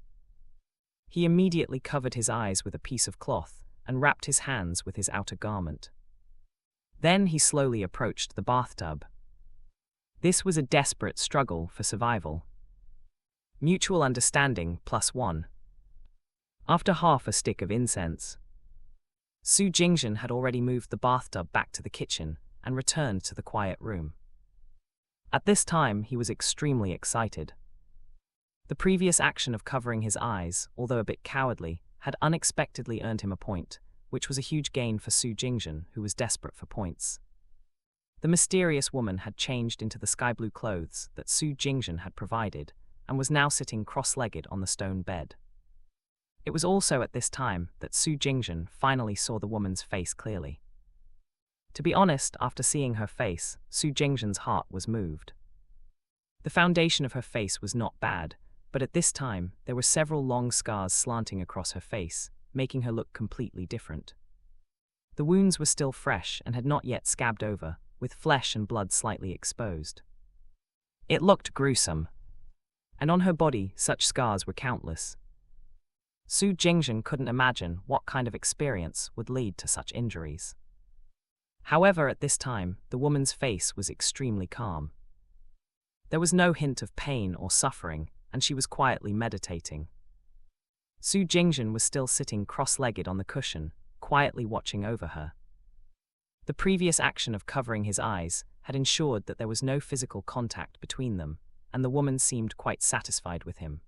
He immediately covered his eyes with a piece of cloth and wrapped his hands with his outer garment. Then he slowly approached the bathtub. This was a desperate struggle for survival. Mutual understanding +1. After half a stick of incense, Su Jingzhen had already moved the bathtub back to the kitchen and returned to the quiet room. At this time, he was extremely excited. The previous action of covering his eyes, although a bit cowardly, had unexpectedly earned him a point, which was a huge gain for Su Jingzhen, who was desperate for points. The mysterious woman had changed into the sky-blue clothes that Su Jingzhen had provided, and was now sitting cross-legged on the stone bed. It was also at this time that Su Jingzhen finally saw the woman's face clearly. To be honest, after seeing her face, Su Jingzhen's heart was moved. The foundation of her face was not bad, but at this time there were several long scars slanting across her face, making her look completely different. The wounds were still fresh and had not yet scabbed over, with flesh and blood slightly exposed. It looked gruesome, and on her body such scars were countless. Su Jingzhen couldn't imagine what kind of experience would lead to such injuries. However, at this time, the woman's face was extremely calm. There was no hint of pain or suffering, and she was quietly meditating. Su Jingzhen was still sitting cross-legged on the cushion, quietly watching over her. The previous action of covering his eyes had ensured that there was no physical contact between them, and the woman seemed quite satisfied with him.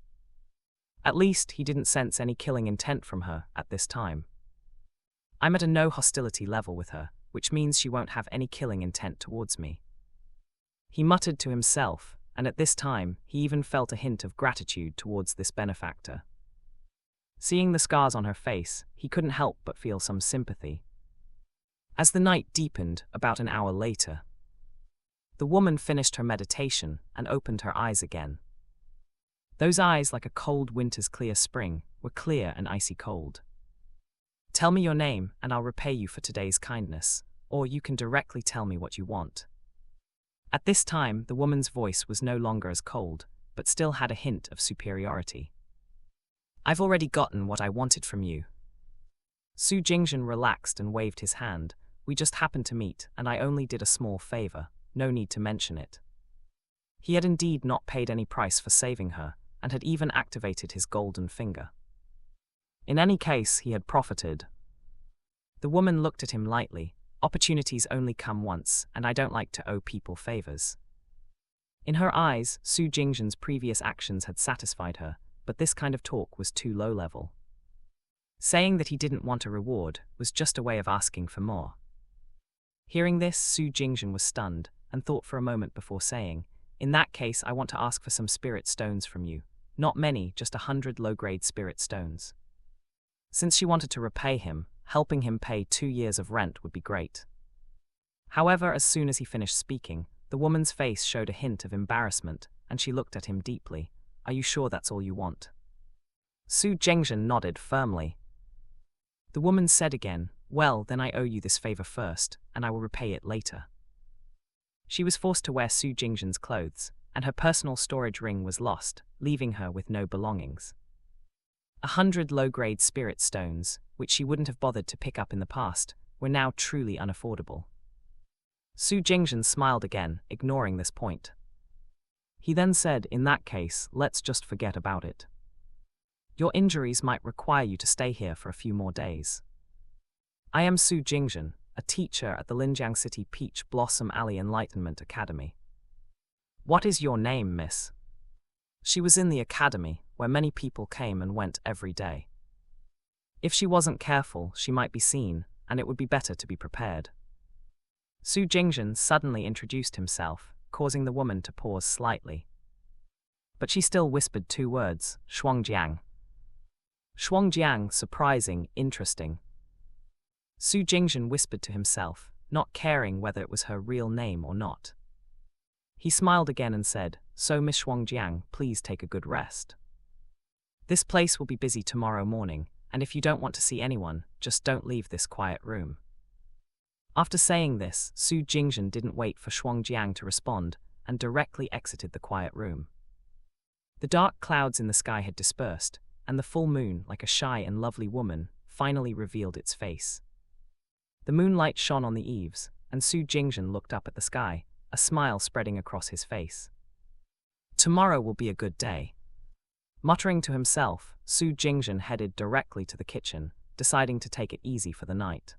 At least, he didn't sense any killing intent from her at this time. I'm at a no hostility level with her, which means she won't have any killing intent towards me. He muttered to himself, and at this time, he even felt a hint of gratitude towards this benefactor. Seeing the scars on her face, he couldn't help but feel some sympathy. As the night deepened about an hour later, the woman finished her meditation and opened her eyes again. Those eyes, like a cold winter's clear spring, were clear and icy cold. Tell me your name, and I'll repay you for today's kindness, or you can directly tell me what you want. At this time, the woman's voice was no longer as cold, but still had a hint of superiority. "I've already gotten what I wanted from you." Su Jingzhen relaxed and waved his hand. "We just happened to meet, and I only did a small favor. No need to mention it." He had indeed not paid any price for saving her, and had even activated his golden finger. In any case, he had profited. The woman looked at him lightly. "Opportunities only come once, and I don't like to owe people favors." In her eyes, Su Jingzhen's previous actions had satisfied her, but this kind of talk was too low level. Saying that he didn't want a reward was just a way of asking for more. Hearing this, Su Jingzhen was stunned, and thought for a moment before saying, "In that case, I want to ask for some spirit stones from you. Not many, just 100 low-grade spirit stones." Since she wanted to repay him, helping him pay 2 years of rent would be great. However, as soon as he finished speaking, the woman's face showed a hint of embarrassment, and she looked at him deeply. "Are you sure that's all you want?" Su Jingzhen nodded firmly. The woman said again, "Well, then I owe you this favor first, and I will repay it later." She was forced to wear Su Jingzhen's clothes, and her personal storage ring was lost, leaving her with no belongings. 100 low-grade spirit stones, which she wouldn't have bothered to pick up in the past, were now truly unaffordable. Su Jingzhen smiled again, ignoring this point. He then said, "In that case, let's just forget about it. Your injuries might require you to stay here for a few more days. I am Su Jingzhen, a teacher at the Linjiang City Peach Blossom Alley Enlightenment Academy." "What is your name, miss?" She was in the academy, where many people came and went every day. If she wasn't careful, she might be seen, and it would be better to be prepared. Su Jingzhen suddenly introduced himself, causing the woman to pause slightly. But she still whispered 2 words, "Shuangjiang." Shuangjiang, surprising, interesting. Su Jingzhen whispered to himself, not caring whether it was her real name or not. He smiled again and said, "So Miss Shuangjiang, please take a good rest. This place will be busy tomorrow morning, and if you don't want to see anyone, just don't leave this quiet room." After saying this, Su Jingzhen didn't wait for Shuangjiang to respond, and directly exited the quiet room. The dark clouds in the sky had dispersed, and the full moon, like a shy and lovely woman, finally revealed its face. The moonlight shone on the eaves, and Su Jingzhen looked up at the sky, a smile spreading across his face. "Tomorrow will be a good day." Muttering to himself, Su Jingzhen headed directly to the kitchen, deciding to take it easy for the night.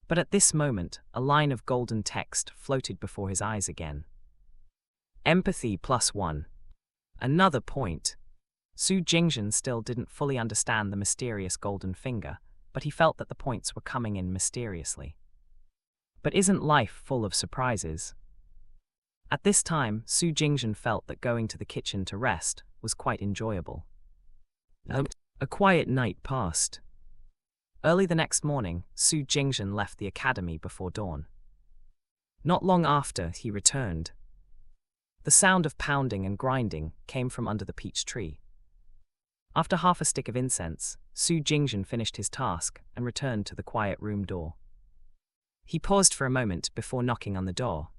But at this moment, a line of golden text floated before his eyes again. Empathy +1. Another point. Su Jingzhen still didn't fully understand the mysterious golden finger, but he felt that the points were coming in mysteriously. But isn't life full of surprises? At this time, Su Jingzhen felt that going to the kitchen to rest was quite enjoyable. A quiet night passed. Early the next morning, Su Jingzhen left the academy before dawn. Not long after, he returned. The sound of pounding and grinding came from under the peach tree. After half a stick of incense, Su Jingzhen finished his task and returned to the quiet room door. He paused for a moment before knocking on the door.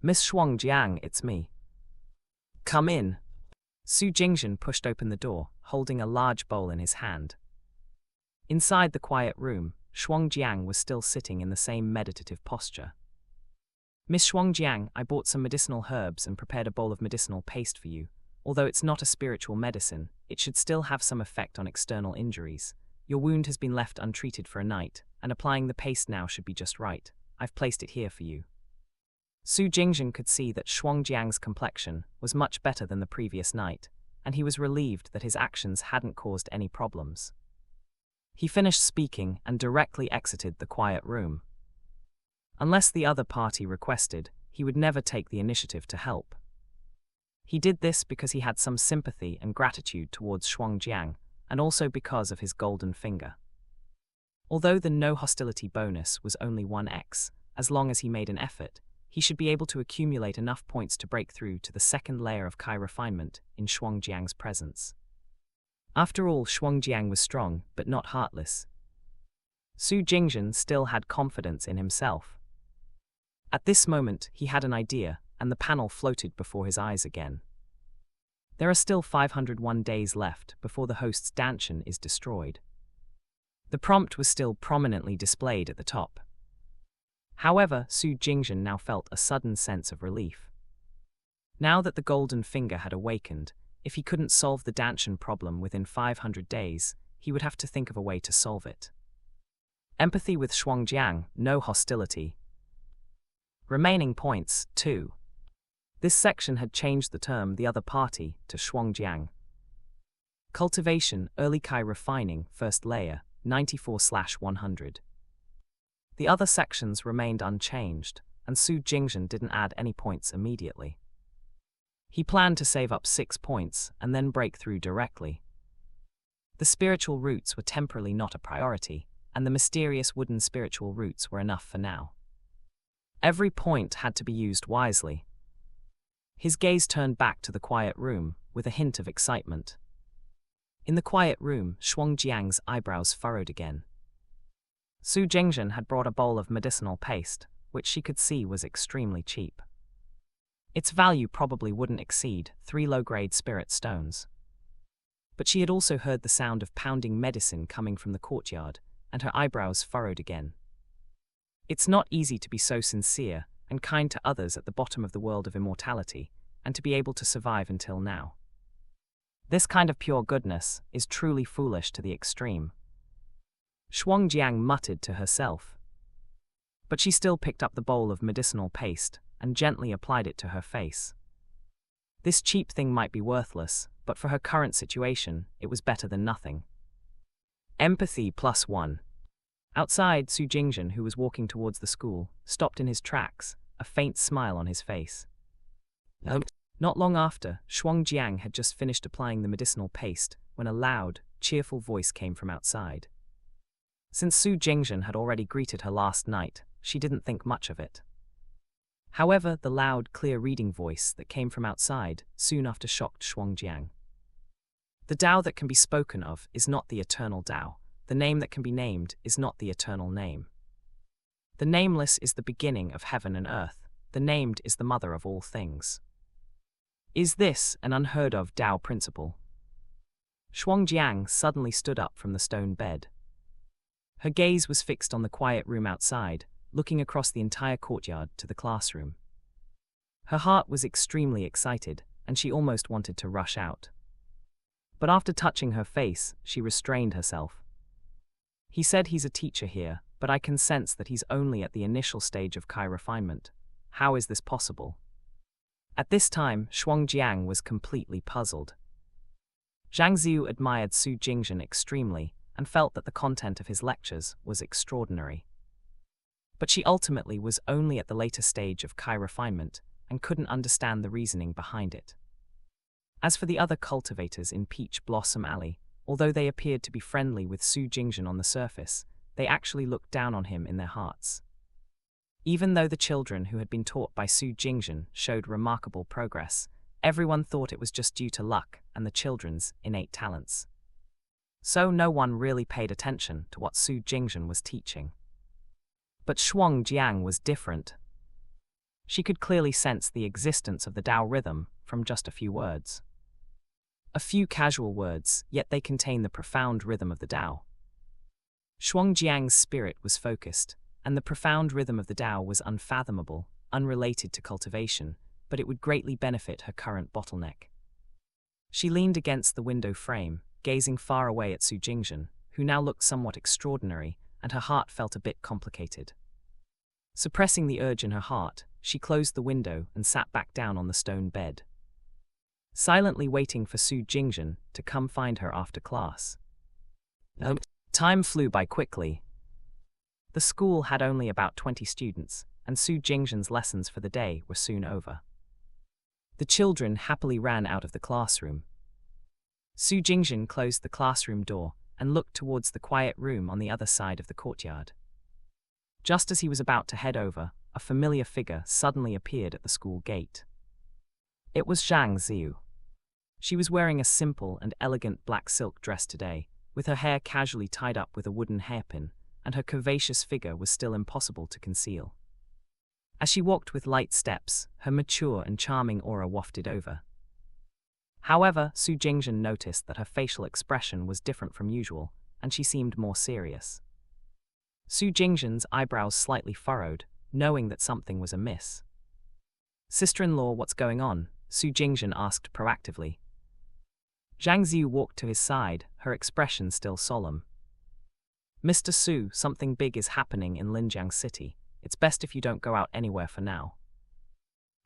"Miss Shuangjiang, it's me." "Come in." Su Jingzhen pushed open the door, holding a large bowl in his hand. Inside the quiet room, Shuangjiang was still sitting in the same meditative posture. "Miss Shuangjiang, I bought some medicinal herbs and prepared a bowl of medicinal paste for you. Although it's not a spiritual medicine, it should still have some effect on external injuries. Your wound has been left untreated for a night, and applying the paste now should be just right. I've placed it here for you." Su Jingzhen could see that Shuangjiang's complexion was much better than the previous night, and he was relieved that his actions hadn't caused any problems. He finished speaking and directly exited the quiet room. Unless the other party requested, he would never take the initiative to help. He did this because he had some sympathy and gratitude towards Shuangjiang, and also because of his golden finger. Although the no hostility bonus was only 1x, as long as he made an effort, he should be able to accumulate enough points to break through to the second layer of Kai refinement in Shuangjiang's presence. After all, Shuangjiang was strong, but not heartless. Su Jingzhen still had confidence in himself. At this moment, he had an idea, and the panel floated before his eyes again. There are still 501 days left before the host's dantian is destroyed. The prompt was still prominently displayed at the top. However, Su Jingzhen now felt a sudden sense of relief. Now that the golden finger had awakened, if he couldn't solve the dantian problem within 500 days, he would have to think of a way to solve it. Empathy with Shuangjiang, no hostility. Remaining points, 2. This section had changed the term the other party to Shuangjiang. Cultivation, early Kai refining, first layer, 94/100. The other sections remained unchanged, and Su Jingzhen didn't add any points immediately. He planned to save up 6 points and then break through directly. The spiritual roots were temporarily not a priority, and the mysterious wooden spiritual roots were enough for now. Every point had to be used wisely. His gaze turned back to the quiet room, with a hint of excitement. In the quiet room, Shuangjiang's eyebrows furrowed again. Su Jingzhen had brought a bowl of medicinal paste, which she could see was extremely cheap. Its value probably wouldn't exceed 3 low-grade spirit stones. But she had also heard the sound of pounding medicine coming from the courtyard, and her eyebrows furrowed again. It's not easy to be so sincere and kind to others at the bottom of the world of immortality, and to be able to survive until now. This kind of pure goodness is truly foolish to the extreme. Shuangjiang muttered to herself. But she still picked up the bowl of medicinal paste and gently applied it to her face. This cheap thing might be worthless, but for her current situation, it was better than nothing. Empathy +1. Outside, Su Jingzhen, who was walking towards the school, stopped in his tracks, a faint smile on his face. Not long after, Shuangjiang had just finished applying the medicinal paste when a loud, cheerful voice came from outside. Since Su Jingzhen had already greeted her last night, she didn't think much of it. However, the loud, clear reading voice that came from outside soon after shocked Shuangjiang. The Tao that can be spoken of is not the eternal Tao. The name that can be named is not the eternal name. The nameless is the beginning of heaven and earth. The named is the mother of all things. Is this an unheard-of Tao principle? Shuangjiang suddenly stood up from the stone bed. Her gaze was fixed on the quiet room outside, looking across the entire courtyard to the classroom. Her heart was extremely excited, and she almost wanted to rush out. But after touching her face, she restrained herself. He said he's a teacher here, but I can sense that he's only at the initial stage of Kai refinement. How is this possible? At this time, Shuangjiang was completely puzzled. Zhang Ziyu admired Su Jingzhen extremely and felt that the content of his lectures was extraordinary. But she ultimately was only at the later stage of Kai refinement and couldn't understand the reasoning behind it. As for the other cultivators in Peach Blossom Alley, although they appeared to be friendly with Su Jingzhen on the surface, they actually looked down on him in their hearts. Even though the children who had been taught by Su Jingzhen showed remarkable progress, everyone thought it was just due to luck and the children's innate talents. So no one really paid attention to what Su Jingzhen was teaching. But Shuangjiang was different. She could clearly sense the existence of the Tao rhythm from just a few words. A few casual words, yet they contain the profound rhythm of the Tao. Shuangjiang's spirit was focused, and the profound rhythm of the Tao was unfathomable, unrelated to cultivation, but it would greatly benefit her current bottleneck. She leaned against the window frame, gazing far away at Su Jingzhen, who now looked somewhat extraordinary, and her heart felt a bit complicated. Suppressing the urge in her heart, she closed the window and sat back down on the stone bed, silently waiting for Su Jingzhen to come find her after class. Time flew by quickly. The school had only about 20 students, and Su Jingzhen's lessons for the day were soon over. The children happily ran out of the classroom. Su Jingzhen closed the classroom door and looked towards the quiet room on the other side of the courtyard. Just as he was about to head over, a familiar figure suddenly appeared at the school gate. It was Zhang Ziyu. She was wearing a simple and elegant black silk dress today, with her hair casually tied up with a wooden hairpin, and her curvaceous figure was still impossible to conceal. As she walked with light steps, her mature and charming aura wafted over. However, Su Jingzhen noticed that her facial expression was different from usual, and she seemed more serious. Su Jingzhen's eyebrows slightly furrowed, knowing that something was amiss. "Sister-in-law, what's going on?" Su Jingzhen asked proactively. Zhang Ziyu walked to his side, her expression still solemn. "Mr. Su, something big is happening in Linjiang City. It's best if you don't go out anywhere for now."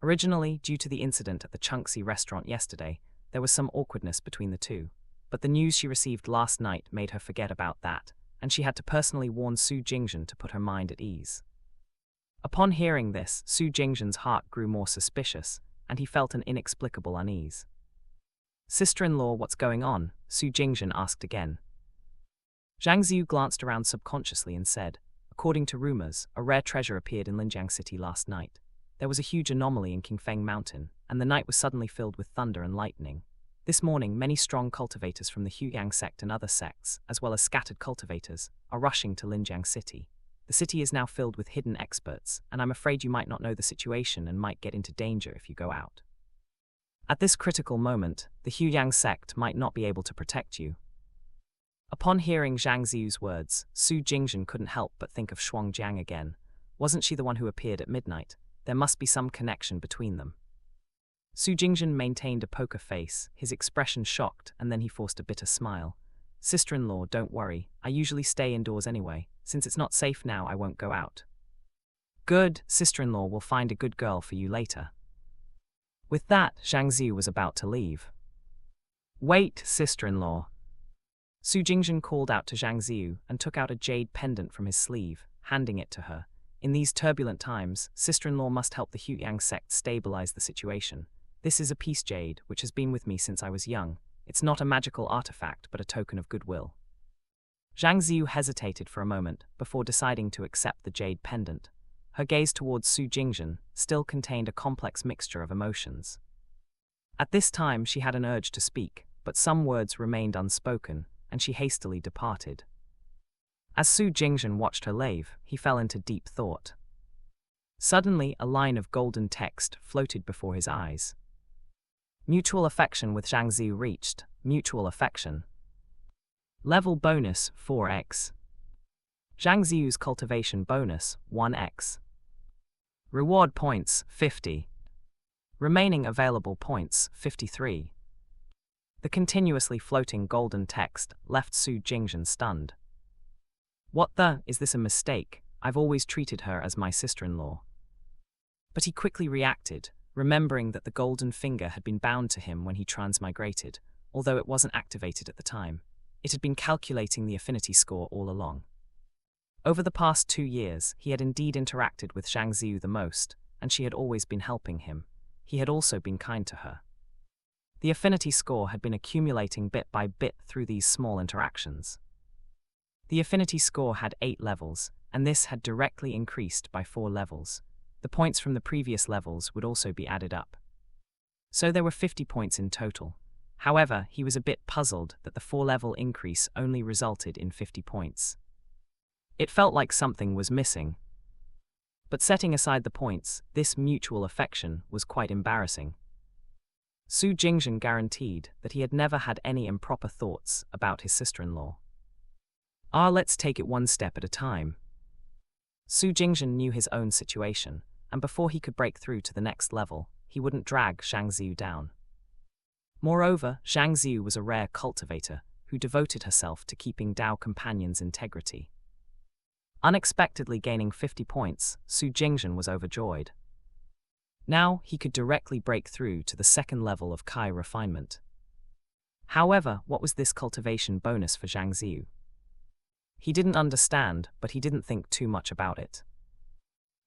Originally, due to the incident at the Xianxia restaurant yesterday, there was some awkwardness between the two, but the news she received last night made her forget about that, and she had to personally warn Su Jingzhen to put her mind at ease. Upon hearing this, Su Jingzhen's heart grew more suspicious, and he felt an inexplicable unease. "Sister-in-law, what's going on?" Su Jingzhen asked again. Zhang Ziyu glanced around subconsciously and said, "According to rumors, a rare treasure appeared in Linjiang City last night. There was a huge anomaly in Qingfeng Mountain, and the night was suddenly filled with thunder and lightning. This morning, many strong cultivators from the Huiyang sect and other sects, as well as scattered cultivators, are rushing to Linjiang City. The city is now filled with hidden experts, and I'm afraid you might not know the situation and might get into danger if you go out. At this critical moment, the Huiyang sect might not be able to protect you." Upon hearing Zhang Ziyu's words, Su Jingzhen couldn't help but think of Shuangjiang again. Wasn't she the one who appeared at midnight? There must be some connection between them. Su Jingzhen maintained a poker face, his expression shocked, and then he forced a bitter smile. "Sister-in-law, don't worry. I usually stay indoors anyway. Since it's not safe now, I won't go out." "Good, sister-in-law will find a good girl for you later." With that, Zhang Ziyu was about to leave. "Wait, sister-in-law." Su Jingzhen called out to Zhang Ziyu and took out a jade pendant from his sleeve, handing it to her. "In these turbulent times, sister-in-law must help the Huiyang sect stabilize the situation. This is a peace jade, which has been with me since I was young. It's not a magical artifact, but a token of goodwill." Zhang Ziyu hesitated for a moment before deciding to accept the jade pendant. Her gaze towards Su Jingzhen still contained a complex mixture of emotions. At this time, she had an urge to speak, but some words remained unspoken, and she hastily departed. As Su Jingzhen watched her leave, he fell into deep thought. Suddenly, a line of golden text floated before his eyes. "Mutual affection with Zhang Ziyu reached. Mutual affection. Level bonus 4x. Zhang Ziyu's cultivation bonus 1x. Reward points 50. Remaining available points 53. The continuously floating golden text left Su Jingzhen stunned. Is this a mistake? I've always treated her as my sister-in-law." But he quickly reacted, remembering that the golden finger had been bound to him when he transmigrated, although it wasn't activated at the time. It had been calculating the affinity score all along. Over the past 2 years, he had indeed interacted with Zhang Ziyu the most, and she had always been helping him. He had also been kind to her. The affinity score had been accumulating bit by bit through these small interactions. The affinity score had 8 levels, and this had directly increased by 4 levels. The points from the previous levels would also be added up. So there were 50 points in total. However, he was a bit puzzled that the 4-level increase only resulted in 50 points. It felt like something was missing. But setting aside the points, this mutual affection was quite embarrassing. Su Jingzhen guaranteed that he had never had any improper thoughts about his sister-in-law. Let's take it one step at a time. Su Jingzhen knew his own situation, and before he could break through to the next level, he wouldn't drag Zhang Ziyu down. Moreover, Zhang Ziyu was a rare cultivator who devoted herself to keeping Dao Companion's integrity. Unexpectedly gaining 50 points, Su Jingzhen was overjoyed. Now he could directly break through to the second level of Kai refinement. However, what was this cultivation bonus for Zhang Ziyu? He didn't understand, but he didn't think too much about it.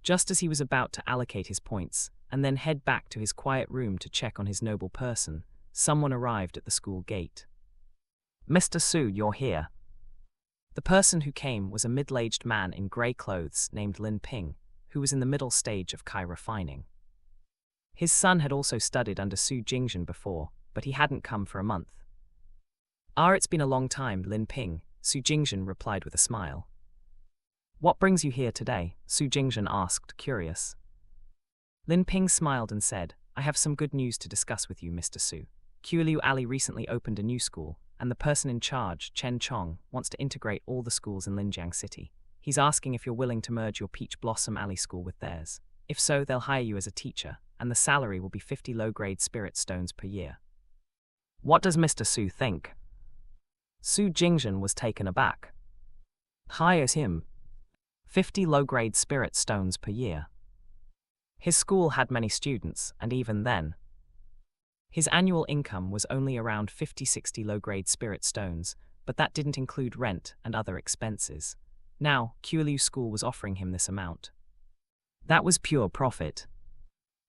Just as he was about to allocate his points, and then head back to his quiet room to check on his noble person, someone arrived at the school gate. "Mr. Su, you're here." The person who came was a middle-aged man in grey clothes named Lin Ping, who was in the middle stage of Kai refining. His son had also studied under Su Jingzhen before, but he hadn't come for a month. It's been a long time, Lin Ping," Su Jingzhen replied with a smile. "What brings you here today?" Su Jingzhen asked, curious. Lin Ping smiled and said, I have some good news to discuss with you, Mr. Su. Qiuliu Alley recently opened a new school, and the person in charge, Chen Chong, wants to integrate all the schools in Linjiang City. He's asking if you're willing to merge your Peach Blossom Alley school with theirs. If so, they'll hire you as a teacher, and the salary will be 50 low-grade spirit stones per year. What does Mr. Su think? Su Jingzhen was taken aback. Hires him 50 low-grade spirit stones per year. His school had many students, and even then, his annual income was only around 50-60 low-grade spirit stones, but that didn't include rent and other expenses. Now, Qiuliu School was offering him this amount. That was pure profit.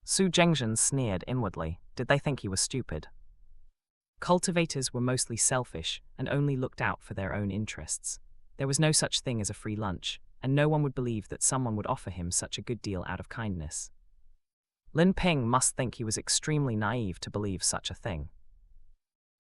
Su Jingzhen sneered inwardly. Did they think he was stupid? Cultivators were mostly selfish and only looked out for their own interests. There was no such thing as a free lunch, and no one would believe that someone would offer him such a good deal out of kindness. Lin Ping must think he was extremely naive to believe such a thing.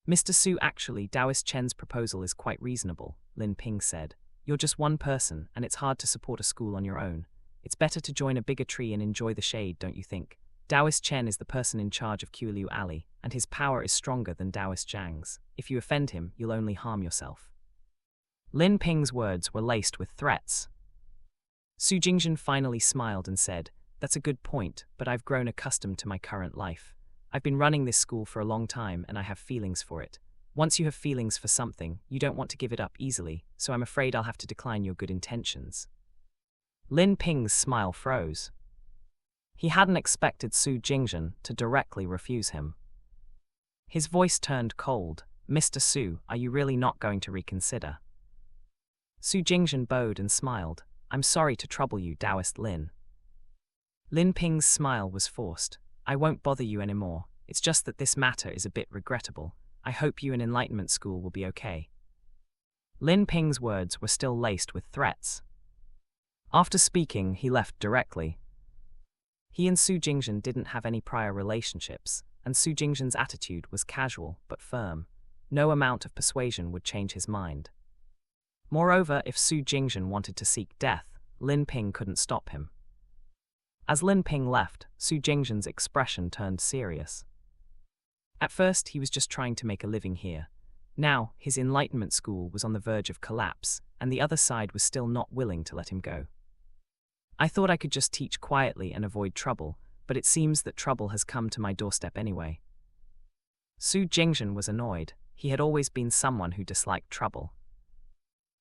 Mr. Su, actually, Taoist Chen's proposal is quite reasonable, Lin Ping said. You're just one person, and it's hard to support a school on your own. It's better to join a bigger tree and enjoy the shade, don't you think? Taoist Chen is the person in charge of Qiuliu Alley, and his power is stronger than Taoist Zhang's. If you offend him, you'll only harm yourself. Lin Ping's words were laced with threats. Su Jingzhen finally smiled and said, That's a good point, but I've grown accustomed to my current life. I've been running this school for a long time and I have feelings for it. Once you have feelings for something, you don't want to give it up easily, so I'm afraid I'll have to decline your good intentions. Lin Ping's smile froze. He hadn't expected Su Jingzhen to directly refuse him. His voice turned cold. Mr. Su, are you really not going to reconsider? Su Jingzhen bowed and smiled. I'm sorry to trouble you, Taoist Lin. Lin Ping's smile was forced. I won't bother you anymore. It's just that this matter is a bit regrettable. I hope you and Enlightenment School will be okay. Lin Ping's words were still laced with threats. After speaking, he left directly. He and Su Jingzhen didn't have any prior relationships, and Su Jingzhen's attitude was casual but firm. No amount of persuasion would change his mind. Moreover, if Su Jingzhen wanted to seek death, Lin Ping couldn't stop him. As Lin Ping left, Su Jingzhen's expression turned serious. At first, he was just trying to make a living here. Now, his Enlightenment School was on the verge of collapse, and the other side was still not willing to let him go. I thought I could just teach quietly and avoid trouble, but it seems that trouble has come to my doorstep anyway. Su Jingzhen was annoyed. He had always been someone who disliked trouble.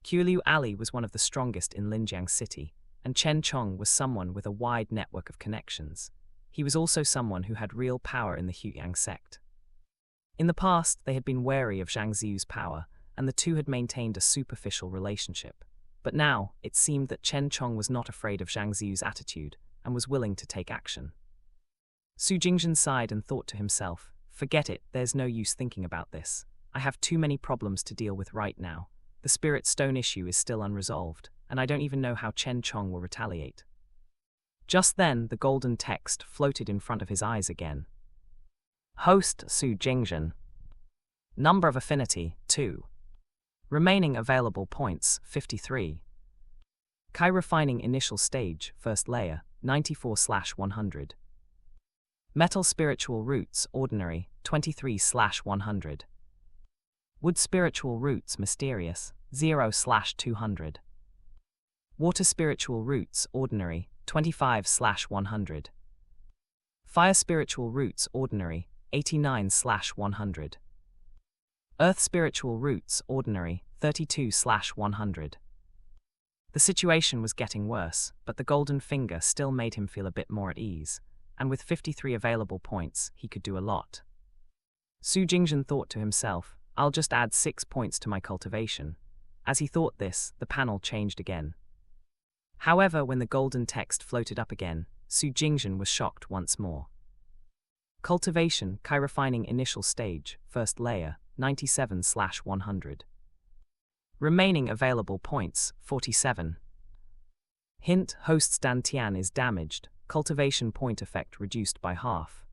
Qiuliu Alley was one of the strongest in Linjiang City, and Chen Chong was someone with a wide network of connections. He was also someone who had real power in the Huiyang sect. In the past, they had been wary of Zhang Ziu's power, and the two had maintained a superficial relationship. But now, it seemed that Chen Chong was not afraid of Zhang Ziu's attitude, and was willing to take action. Su Jingzhen sighed and thought to himself, Forget it, there's no use thinking about this. I have too many problems to deal with right now. The Spirit Stone issue is still unresolved, and I don't even know how Chen Chong will retaliate. Just then, the golden text floated in front of his eyes again. Host Su Jingzhen. Number of affinity, 2. Remaining available points, 53. Kai refining initial stage, first layer, 94/100. Metal spiritual roots, ordinary, 23/100. Wood spiritual roots, mysterious, 0/200. Water spiritual roots, ordinary, 25/100. Fire spiritual roots, ordinary, 89/100. Earth spiritual roots, ordinary, 32/100. The situation was getting worse, but the golden finger still made him feel a bit more at ease, and with 53 available points, he could do a lot. Su Jingzhen thought to himself, I'll just add 6 points to my cultivation. As he thought this, the panel changed again. However, when the golden text floated up again, Su Jingzhen was shocked once more. Cultivation, Kai refining initial stage, first layer, 97/100. Remaining available points, 47. Hint, host's Dantian is damaged, cultivation point effect reduced by half.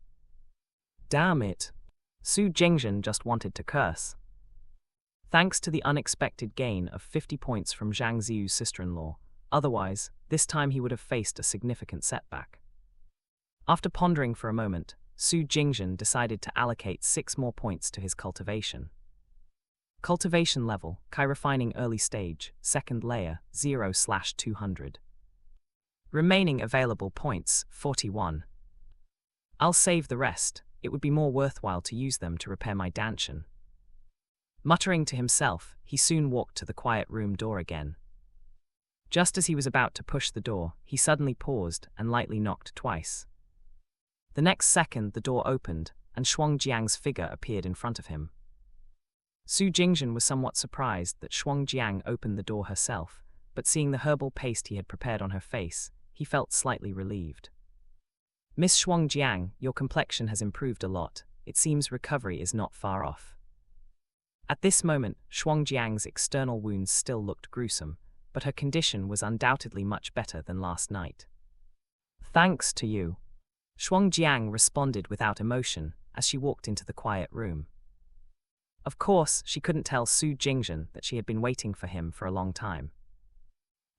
Damn it. Su Jingzhen just wanted to curse. Thanks to the unexpected gain of 50 points from Zhang Ziu's sister-in-law, otherwise, this time he would have faced a significant setback. After pondering for a moment, Su Jingzhen decided to allocate 6 more points to his cultivation. Cultivation level, Kai refining early stage, second layer, 0/200. Remaining available points, 41. I'll save the rest, it would be more worthwhile to use them to repair my dantian. Muttering to himself, he soon walked to the quiet room door again. Just as he was about to push the door, he suddenly paused and lightly knocked twice. The next second the door opened, and Shuangjiang's figure appeared in front of him. Su Jingzhen was somewhat surprised that Shuangjiang opened the door herself, but seeing the herbal paste he had prepared on her face, he felt slightly relieved. "Miss Shuangjiang, your complexion has improved a lot. It seems recovery is not far off." At this moment, Shuangjiang's external wounds still looked gruesome, but her condition was undoubtedly much better than last night. "Thanks to you," Shuangjiang responded without emotion as she walked into the quiet room. Of course, she couldn't tell Su Jingzhen that she had been waiting for him for a long time.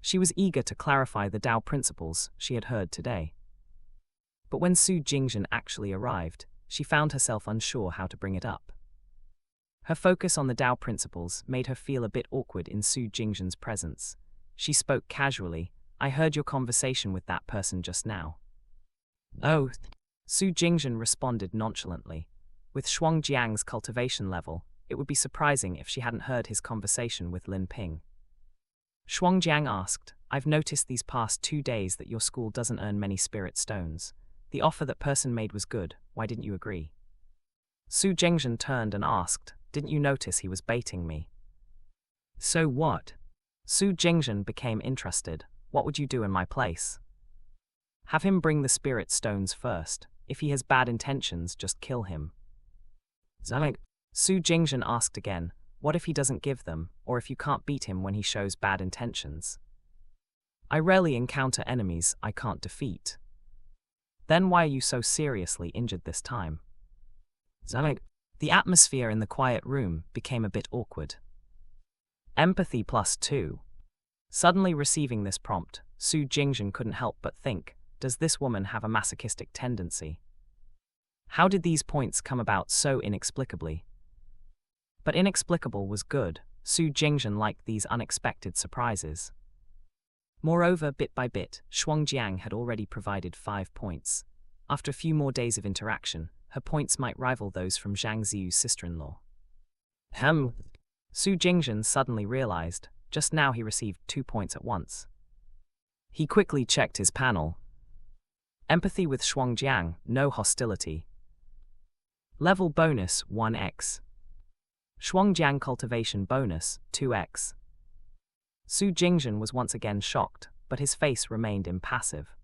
She was eager to clarify the Tao principles she had heard today. But when Su Jingzhen actually arrived, she found herself unsure how to bring it up. Her focus on the Tao principles made her feel a bit awkward in Su Jingzhen's presence. She spoke casually, "I heard your conversation with that person just now." "Oh," Su Jingzhen responded nonchalantly. With Shuangjiang's cultivation level, it would be surprising if she hadn't heard his conversation with Lin Ping. Shuangjiang asked, "I've noticed these past 2 days that your school doesn't earn many spirit stones. The offer that person made was good, why didn't you agree?" Su Jingzhen turned and asked, "Didn't you notice he was baiting me?" "So what?" Su Jingzhen became interested. "What would you do in my place?" "Have him bring the spirit stones first. If he has bad intentions, just kill him." Su Jingzhen asked again, "What if he doesn't give them, or if you can't beat him when he shows bad intentions?" "I rarely encounter enemies I can't defeat." "Then why are you so seriously injured this time?" The atmosphere in the quiet room became a bit awkward. Empathy +2. Suddenly receiving this prompt, Su Jingzhen couldn't help but think, does this woman have a masochistic tendency? How did these points come about so inexplicably? But inexplicable was good. Su Jingzhen liked these unexpected surprises. Moreover, bit by bit, Shuangjiang had already provided 5 points. After a few more days of interaction, her points might rival those from Zhang Ziu's sister-in-law. Su Jingzhen suddenly realized, just now he received 2 points at once. He quickly checked his panel. Empathy with Shuangjiang, no hostility. Level bonus, 1x. Shuangjiang cultivation bonus, 2x. Su Jingzhen was once again shocked, but his face remained impassive.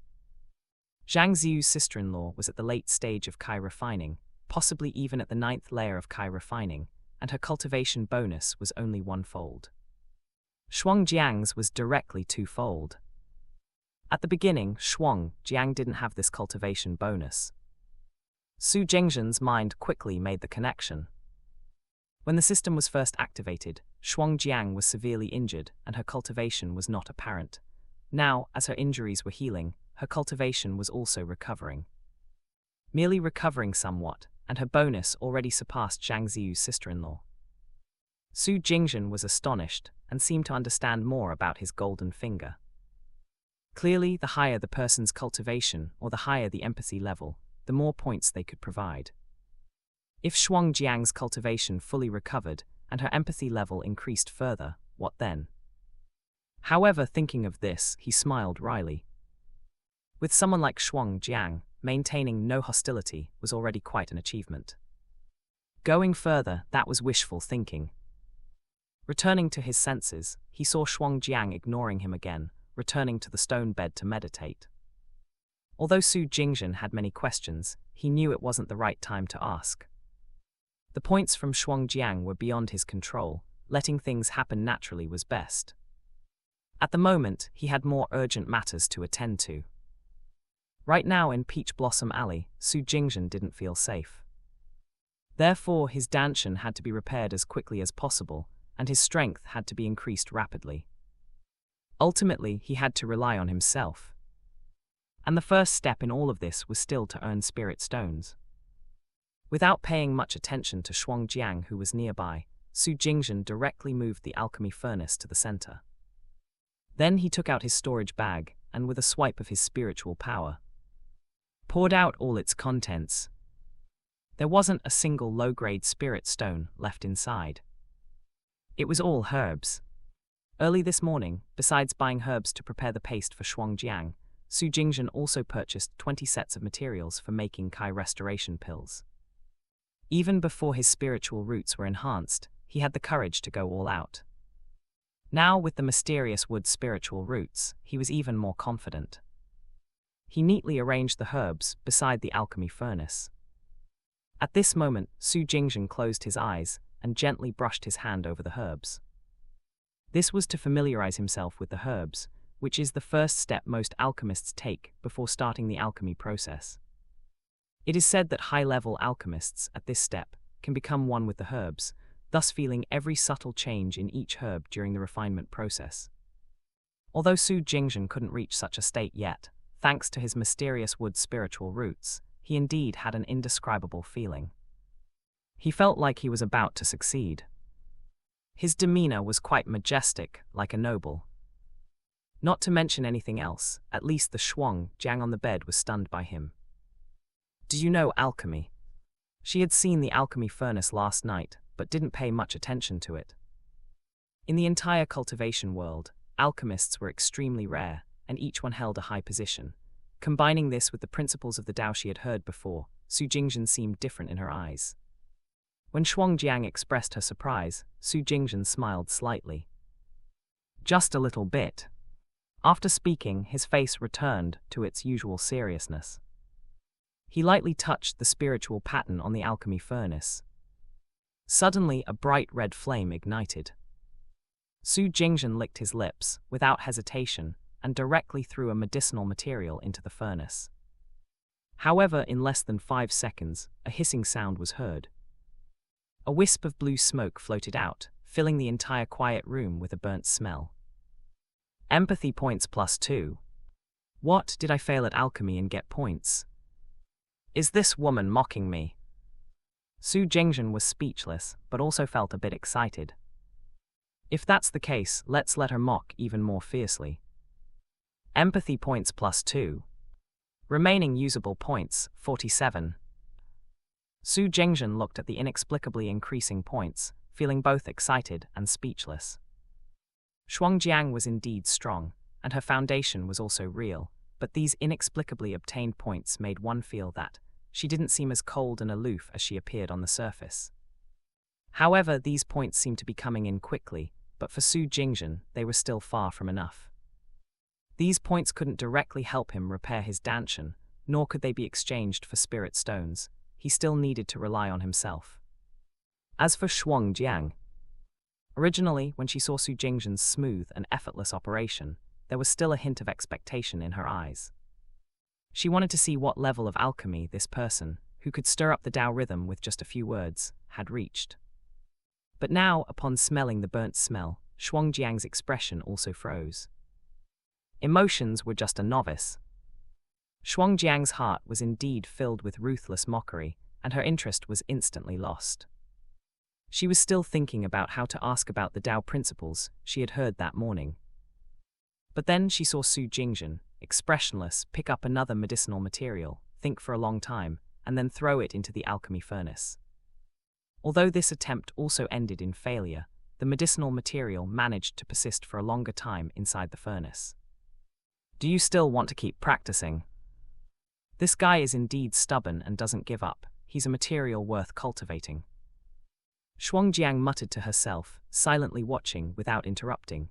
Zhang Ziu's sister-in-law was at the late stage of Kai refining, possibly even at the 9th layer of Kai refining, and her cultivation bonus was only 1-fold. Shuangjiang's was directly 2-fold. At the beginning, Shuangjiang didn't have this cultivation bonus. Su Jingzhen's mind quickly made the connection. When the system was first activated, Shuangjiang was severely injured and her cultivation was not apparent. Now, as her injuries were healing, her cultivation was also recovering. Merely recovering somewhat, and her bonus already surpassed Zhang Ziu's sister-in-law. Su Jingzhen was astonished and seemed to understand more about his golden finger. Clearly, the higher the person's cultivation or the higher the empathy level, the more points they could provide. If Shuangjiang's cultivation fully recovered and her empathy level increased further, what then? However, thinking of this, he smiled wryly. With someone like Shuangjiang, maintaining no hostility was already quite an achievement. Going further, that was wishful thinking. Returning to his senses, he saw Shuangjiang ignoring him again, returning to the stone bed to meditate. Although Su Jingzhen had many questions, he knew it wasn't the right time to ask. The points from Shuangjiang were beyond his control, letting things happen naturally was best. At the moment, he had more urgent matters to attend to. Right now in Peach Blossom Alley, Su Jingzhen didn't feel safe. Therefore, his dantian had to be repaired as quickly as possible, and his strength had to be increased rapidly. Ultimately, he had to rely on himself. And the first step in all of this was still to earn spirit stones. Without paying much attention to Xianxia, who was nearby, Su Jingzhen directly moved the alchemy furnace to the center. Then he took out his storage bag and, with a swipe of his spiritual power, poured out all its contents. There wasn't a single low-grade spirit stone left inside. It was all herbs. Early this morning, besides buying herbs to prepare the paste for Xianxia, Su Jingzhen also purchased 20 sets of materials for making Kai restoration pills. Even before his spiritual roots were enhanced, he had the courage to go all out. Now, with the mysterious wood's spiritual roots, he was even more confident. He neatly arranged the herbs beside the alchemy furnace. At this moment, Su Jingzhen closed his eyes and gently brushed his hand over the herbs. This was to familiarize himself with the herbs, which is the first step most alchemists take before starting the alchemy process. It is said that high-level alchemists at this step can become one with the herbs, thus feeling every subtle change in each herb during the refinement process. Although Su Jingzhen couldn't reach such a state yet, thanks to his mysterious wood's spiritual roots, he indeed had an indescribable feeling. He felt like he was about to succeed. His demeanor was quite majestic, like a noble. Not to mention anything else, at least the Xianxia on the bed was stunned by him. Do you know alchemy? She had seen the alchemy furnace last night, but didn't pay much attention to it. In the entire cultivation world, alchemists were extremely rare, and each one held a high position. Combining this with the principles of the Tao she had heard before, Su Jingzhen seemed different in her eyes. When Xianxia expressed her surprise, Su Jingzhen smiled slightly. Just a little bit. After speaking, his face returned to its usual seriousness. He lightly touched the spiritual pattern on the alchemy furnace. Suddenly, a bright red flame ignited. Su Jingzhen licked his lips, without hesitation, and directly threw a medicinal material into the furnace. However, in less than 5 seconds, a hissing sound was heard. A wisp of blue smoke floated out, filling the entire quiet room with a burnt smell. Empathy points +2. What, did I fail at alchemy and get points? Is this woman mocking me? Su Jingzhen was speechless, but also felt a bit excited. If that's the case, let's let her mock even more fiercely. Empathy points +2. Remaining usable points, 47. Su Jingzhen looked at the inexplicably increasing points, feeling both excited and speechless. Xianxia was indeed strong, and her foundation was also real, but these inexplicably obtained points made one feel that she didn't seem as cold and aloof as she appeared on the surface. However, these points seemed to be coming in quickly, but for Su Jingzhen, they were still far from enough. These points couldn't directly help him repair his dantian, nor could they be exchanged for spirit stones. He still needed to rely on himself. As for Xianxia, originally, when she saw Su Jingzhen's smooth and effortless operation, there was still a hint of expectation in her eyes. She wanted to see what level of alchemy this person, who could stir up the Tao rhythm with just a few words, had reached. But now, upon smelling the burnt smell, Xianxia's expression also froze. Emotions were just a novice. Xianxia's heart was indeed filled with ruthless mockery, and her interest was instantly lost. She was still thinking about how to ask about the Tao principles she had heard that morning. But then she saw Su Jingzhen, expressionless, pick up another medicinal material, think for a long time, and then throw it into the alchemy furnace. Although this attempt also ended in failure, the medicinal material managed to persist for a longer time inside the furnace. Do you still want to keep practicing? This guy is indeed stubborn and doesn't give up. He's a material worth cultivating. Xianxia muttered to herself, silently watching without interrupting.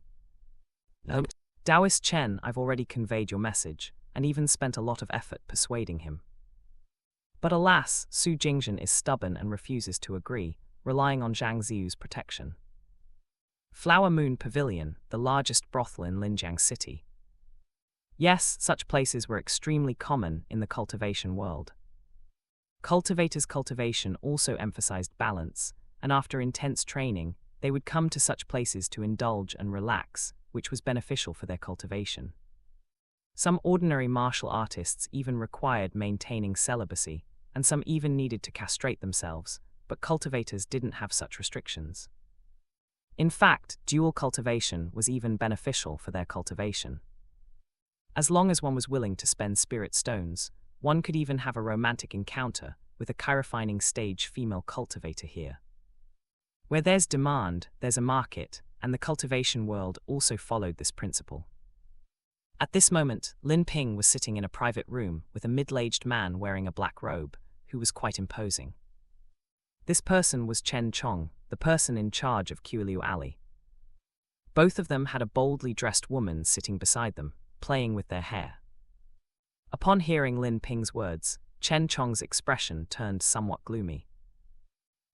Taoist Chen, I've already conveyed your message, and even spent a lot of effort persuading him. But alas, Su Jingzhen is stubborn and refuses to agree, relying on Zhang Ziu's protection. Flower Moon Pavilion, the largest brothel in Linjiang City. Yes, such places were extremely common in the cultivation world. Cultivators' cultivation also emphasized balance, and after intense training, they would come to such places to indulge and relax, which was beneficial for their cultivation. Some ordinary martial artists even required maintaining celibacy, and some even needed to castrate themselves, but cultivators didn't have such restrictions. In fact, dual cultivation was even beneficial for their cultivation. As long as one was willing to spend spirit stones, one could even have a romantic encounter with a chirofining stage female cultivator here. Where there's demand, there's a market, and the cultivation world also followed this principle. At this moment, Lin Ping was sitting in a private room with a middle-aged man wearing a black robe, who was quite imposing. This person was Chen Chong, the person in charge of Qiuliu Alley. Both of them had a boldly dressed woman sitting beside them, playing with their hair. Upon hearing Lin Ping's words, Chen Chong's expression turned somewhat gloomy.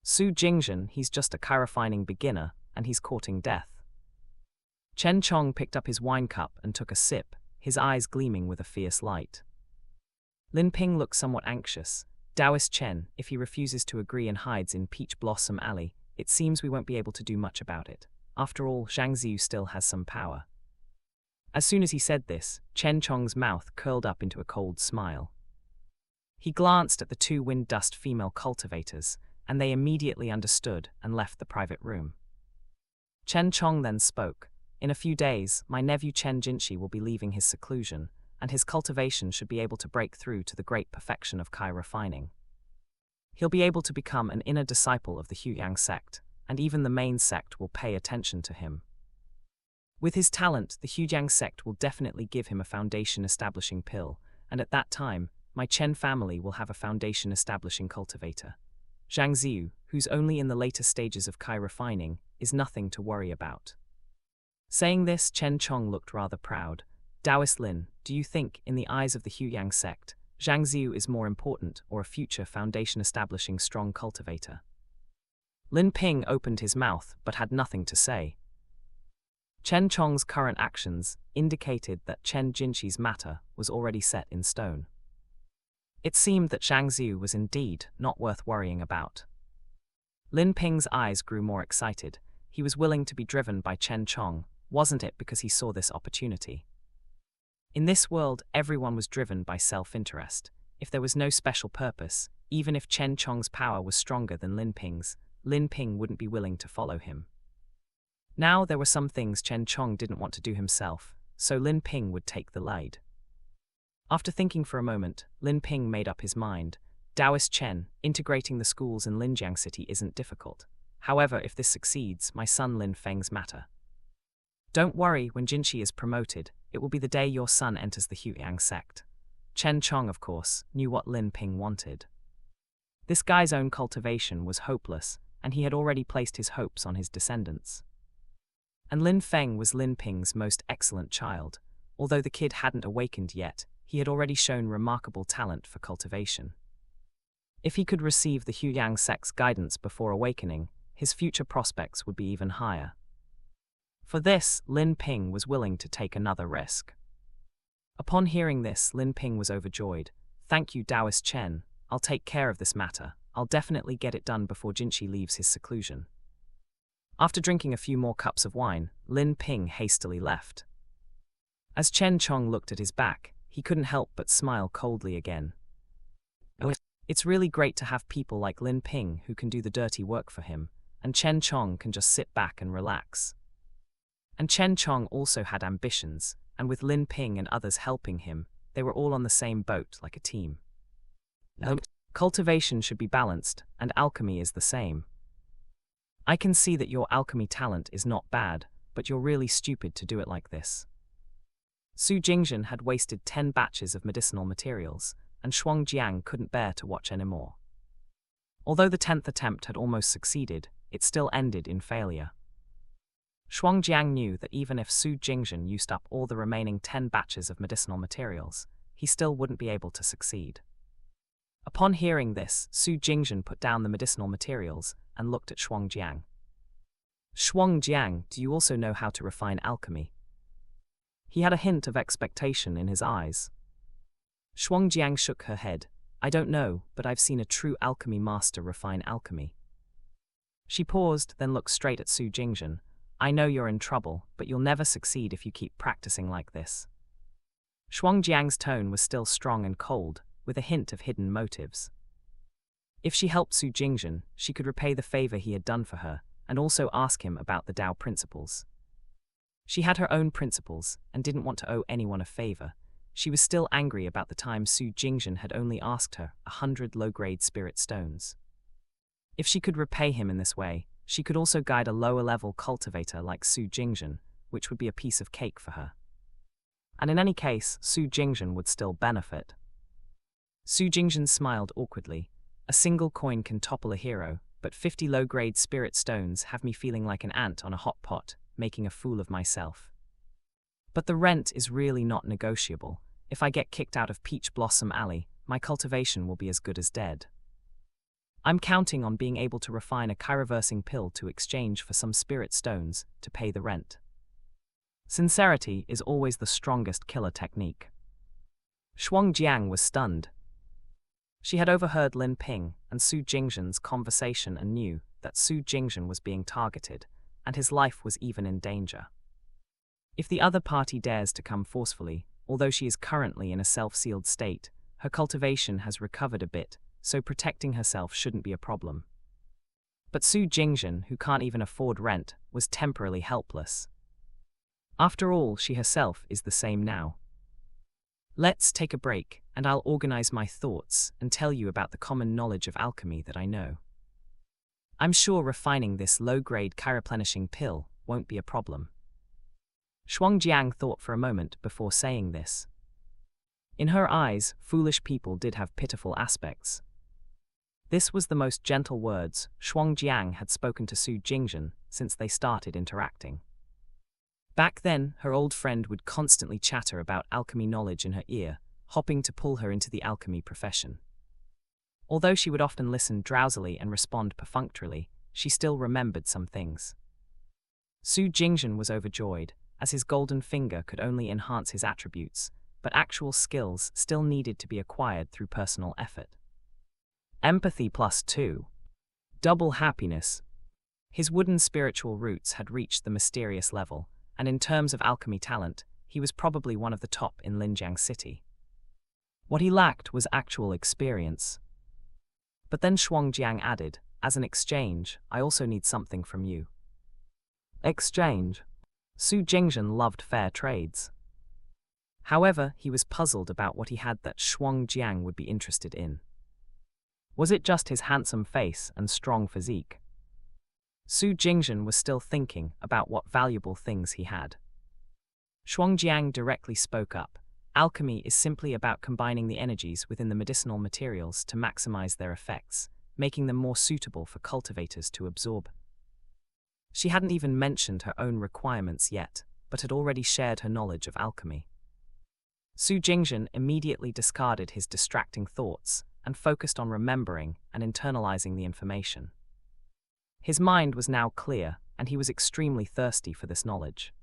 Su Jingzhen, he's just a chirofining beginner, and he's courting death. Chen Chong picked up his wine cup and took a sip, his eyes gleaming with a fierce light. Lin Ping looked somewhat anxious. Taoist Chen, if he refuses to agree and hides in Peach Blossom Alley, it seems we won't be able to do much about it. After all, Xianxia still has some power. As soon as he said this, Chen Chong's mouth curled up into a cold smile. He glanced at the two wind-dust female cultivators, and they immediately understood and left the private room. Chen Chong then spoke. In a few days, my nephew Chen Jinshi will be leaving his seclusion, and his cultivation should be able to break through to the great perfection of Kai refining. He'll be able to become an inner disciple of the Huiyang sect, and even the main sect will pay attention to him. With his talent, the Huiyang sect will definitely give him a foundation-establishing pill, and at that time, my Chen family will have a foundation-establishing cultivator. Zhang Ziyu, who's only in the later stages of Kai refining, is nothing to worry about. Saying this, Chen Chong looked rather proud. Taoist Lin, do you think, in the eyes of the Huiyang sect, Zhang Ziyu is more important or a future foundation-establishing strong cultivator? Lin Ping opened his mouth but had nothing to say. Chen Chong's current actions indicated that Chen Jinshi's matter was already set in stone. It seemed that Zhang Ziyu was indeed not worth worrying about. Lin Ping's eyes grew more excited. He was willing to be driven by Chen Chong, wasn't it, because he saw this opportunity? In this world, everyone was driven by self-interest. If there was no special purpose, even if Chen Chong's power was stronger than Lin Ping's, Lin Ping wouldn't be willing to follow him. Now there were some things Chen Chong didn't want to do himself, so Lin Ping would take the lead. After thinking for a moment, Lin Ping made up his mind. Taoist Chen, integrating the schools in Linjiang City isn't difficult. However, if this succeeds, my son Lin Feng's matter. Don't worry, when Jinshi is promoted, it will be the day your son enters the Huiyang sect. Chen Chong, of course, knew what Lin Ping wanted. This guy's own cultivation was hopeless, and he had already placed his hopes on his descendants. And Lin Feng was Lin Ping's most excellent child. Although the kid hadn't awakened yet, he had already shown remarkable talent for cultivation. If he could receive the Huiyang sect's guidance before awakening, his future prospects would be even higher. For this, Lin Ping was willing to take another risk. Upon hearing this, Lin Ping was overjoyed. Thank you, Taoist Chen. I'll take care of this matter. I'll definitely get it done before Jinshi leaves his seclusion. After drinking a few more cups of wine, Lin Ping hastily left. As Chen Chong looked at his back, he couldn't help but smile coldly again. It's really great to have people like Lin Ping who can do the dirty work for him, and Chen Chong can just sit back and relax. And Chen Chong also had ambitions, and with Lin Ping and others helping him, they were all on the same boat like a team. Cultivation should be balanced, and alchemy is the same. I can see that your alchemy talent is not bad, but you're really stupid to do it like this. Su Jingzhen had wasted 10 batches of medicinal materials, and Shuangjiang couldn't bear to watch anymore. Although the 10th attempt had almost succeeded, it still ended in failure. Shuangjiang knew that even if Su Jingzhen used up all the remaining 10 batches of medicinal materials, he still wouldn't be able to succeed. Upon hearing this, Su Jingzhen put down the medicinal materials and looked at Shuangjiang. Shuangjiang, do you also know how to refine alchemy? He had a hint of expectation in his eyes. Shuangjiang shook her head. I don't know, but I've seen a true alchemy master refine alchemy. She paused, then looked straight at Su Jingzhen. I know you're in trouble, but you'll never succeed if you keep practicing like this. Jiang's tone was still strong and cold, with a hint of hidden motives. If she helped Su Jingzhen, she could repay the favor he had done for her, and also ask him about the Dao principles. She had her own principles, and didn't want to owe anyone a favor. She was still angry about the time Su Jingzhen had only asked her 100 low-grade spirit stones. If she could repay him in this way, she could also guide a lower-level cultivator like Su Jingzhen, which would be a piece of cake for her. And in any case, Su Jingzhen would still benefit. Su Jingzhen smiled awkwardly. A single coin can topple a hero, but 50 low-grade spirit stones have me feeling like an ant on a hot pot, making a fool of myself. But the rent is really not negotiable. If I get kicked out of Peach Blossom Alley, my cultivation will be as good as dead. I'm counting on being able to refine a chi-reversing pill to exchange for some spirit stones to pay the rent. Sincerity is always the strongest killer technique. Jiang was stunned. She had overheard Lin Ping and Su Jingzhen's conversation and knew that Su Jingzhen was being targeted, and his life was even in danger. If the other party dares to come forcefully, although she is currently in a self-sealed state, her cultivation has recovered a bit, so protecting herself shouldn't be a problem. But Su Jingzhen, who can't even afford rent, was temporarily helpless. After all, she herself is the same now. Let's take a break, and I'll organize my thoughts and tell you about the common knowledge of alchemy that I know. I'm sure refining this low-grade chi-replenishing pill won't be a problem. Jiang thought for a moment before saying this. In her eyes, foolish people did have pitiful aspects. This was the most gentle words Jiang had spoken to Su Jingzhen since they started interacting. Back then, her old friend would constantly chatter about alchemy knowledge in her ear, hoping to pull her into the alchemy profession. Although she would often listen drowsily and respond perfunctorily, she still remembered some things. Su Jingzhen was overjoyed, as his golden finger could only enhance his attributes, but actual skills still needed to be acquired through personal effort. Empathy +2. Double happiness. His wooden spiritual roots had reached the mysterious level, and in terms of alchemy talent, he was probably one of the top in Linjiang City. What he lacked was actual experience. But then Jiang added, as an exchange, I also need something from you. Exchange. Su Jingzhen loved fair trades. However, he was puzzled about what he had that Jiang would be interested in. Was it just his handsome face and strong physique? Su Jingzhen was still thinking about what valuable things he had. Jiang directly spoke up. Alchemy is simply about combining the energies within the medicinal materials to maximize their effects, making them more suitable for cultivators to absorb. She hadn't even mentioned her own requirements yet, but had already shared her knowledge of alchemy. Su Jingzhen immediately discarded his distracting thoughts and focused on remembering and internalizing the information. His mind was now clear, and he was extremely thirsty for this knowledge.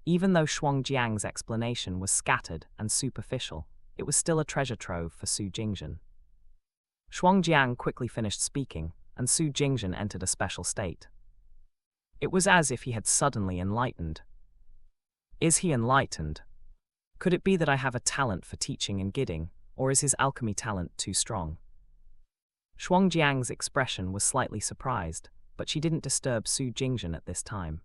Even though Jiang's explanation was scattered and superficial, it was still a treasure trove for Su Jingzhen. Jiang quickly finished speaking, and Su Jingzhen entered a special state. It was as if he had suddenly enlightened. Is he enlightened? Could it be that I have a talent for teaching and guiding, or is his alchemy talent too strong? Jiang's expression was slightly surprised, but she didn't disturb Su Jingzhen at this time.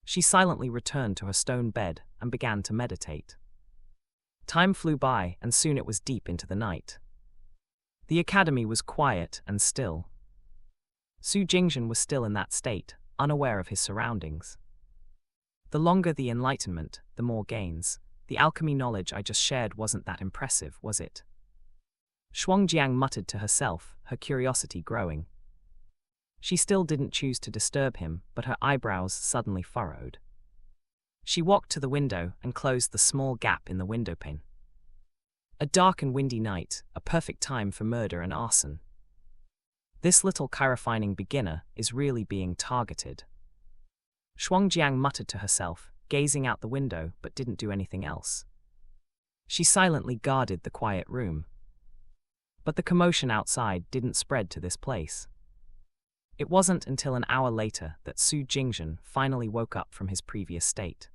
She silently returned to her stone bed and began to meditate. Time flew by, and soon it was deep into the night. The academy was quiet and still. Su Jingzhen was still in that state, unaware of his surroundings. The longer the enlightenment, the more gains. The alchemy knowledge I just shared wasn't that impressive, was it? Jiang muttered to herself, her curiosity growing. She still didn't choose to disturb him, but her eyebrows suddenly furrowed. She walked to the window and closed the small gap in the windowpane. A dark and windy night, a perfect time for murder and arson. This little chi-refining beginner is really being targeted. Jiang muttered to herself, gazing out the window, but didn't do anything else. She silently guarded the quiet room. But the commotion outside didn't spread to this place. It wasn't until an hour later that Su Jingzhen finally woke up from his previous state.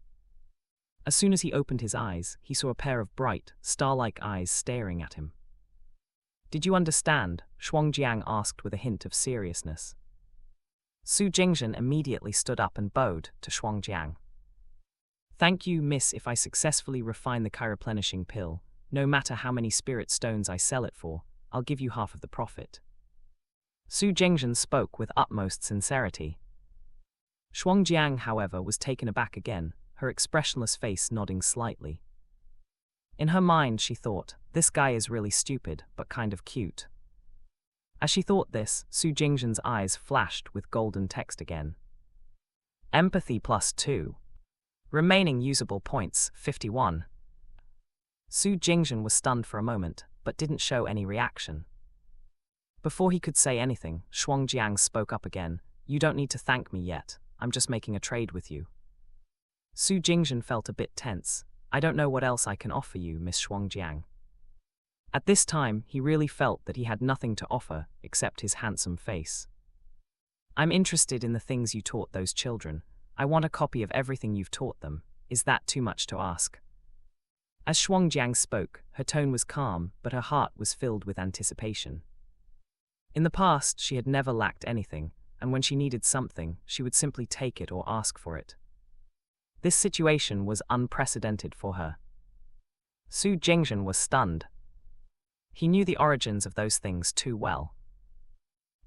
As soon as he opened his eyes, he saw a pair of bright, star-like eyes staring at him. "Did you understand?" Shuangjiang asked with a hint of seriousness. Su Jingzhen immediately stood up and bowed to Shuangjiang. "Thank you, miss. If I successfully refine the chireplenishing pill, no matter how many spirit stones I sell it for, I'll give you half of the profit." Su Jingzhen spoke with utmost sincerity. Shuangjiang, however, was taken aback again, her expressionless face nodding slightly. In her mind, she thought, this guy is really stupid, but kind of cute. As she thought this, Su Jingzhen's eyes flashed with golden text again. Empathy +2. Remaining usable points, 51. Su Jingzhen was stunned for a moment, but didn't show any reaction. Before he could say anything, Shuangjiang spoke up again. "You don't need to thank me yet, I'm just making a trade with you." Su Jingzhen felt a bit tense. "I don't know what else I can offer you, Miss Shuangjiang." At this time, he really felt that he had nothing to offer except his handsome face. "I'm interested in the things you taught those children. I want a copy of everything you've taught them. Is that too much to ask?" As Shuangjiang spoke, her tone was calm, but her heart was filled with anticipation. In the past, she had never lacked anything, and when she needed something, she would simply take it or ask for it. This situation was unprecedented for her. Su Jingzhen was stunned. He knew the origins of those things too well.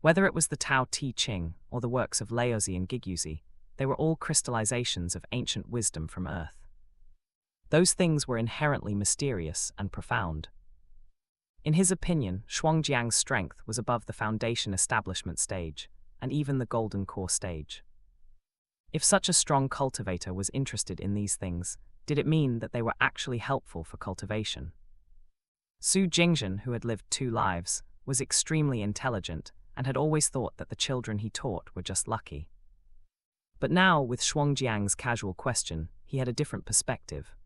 Whether it was the Tao Te Ching or the works of Laozi and Giguzi, they were all crystallizations of ancient wisdom from Earth. Those things were inherently mysterious and profound. In his opinion, Shuangjiang's strength was above the foundation establishment stage, and even the golden core stage. If such a strong cultivator was interested in these things, did it mean that they were actually helpful for cultivation? Su Jingzhen, who had lived 2 lives, was extremely intelligent and had always thought that the children he taught were just lucky. But now, with Shuangjiang's casual question, he had a different perspective.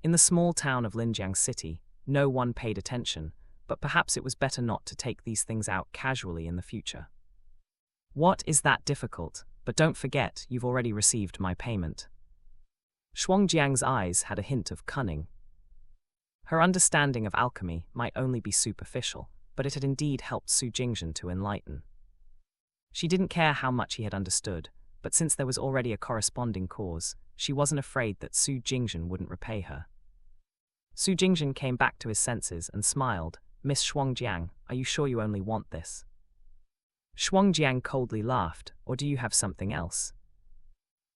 In the small town of Linjiang City, no one paid attention, but perhaps it was better not to take these things out casually in the future. "What is that difficult? But don't forget, you've already received my payment." Shuangjiang's eyes had a hint of cunning. Her understanding of alchemy might only be superficial, but it had indeed helped Su Jingzhen to enlighten. She didn't care how much he had understood, but since there was already a corresponding cause, she wasn't afraid that Su Jingzhen wouldn't repay her. Su Jingzhen came back to his senses and smiled. "Miss Shuangjiang, are you sure you only want this?" Shuangjiang coldly laughed. "Or do you have something else?"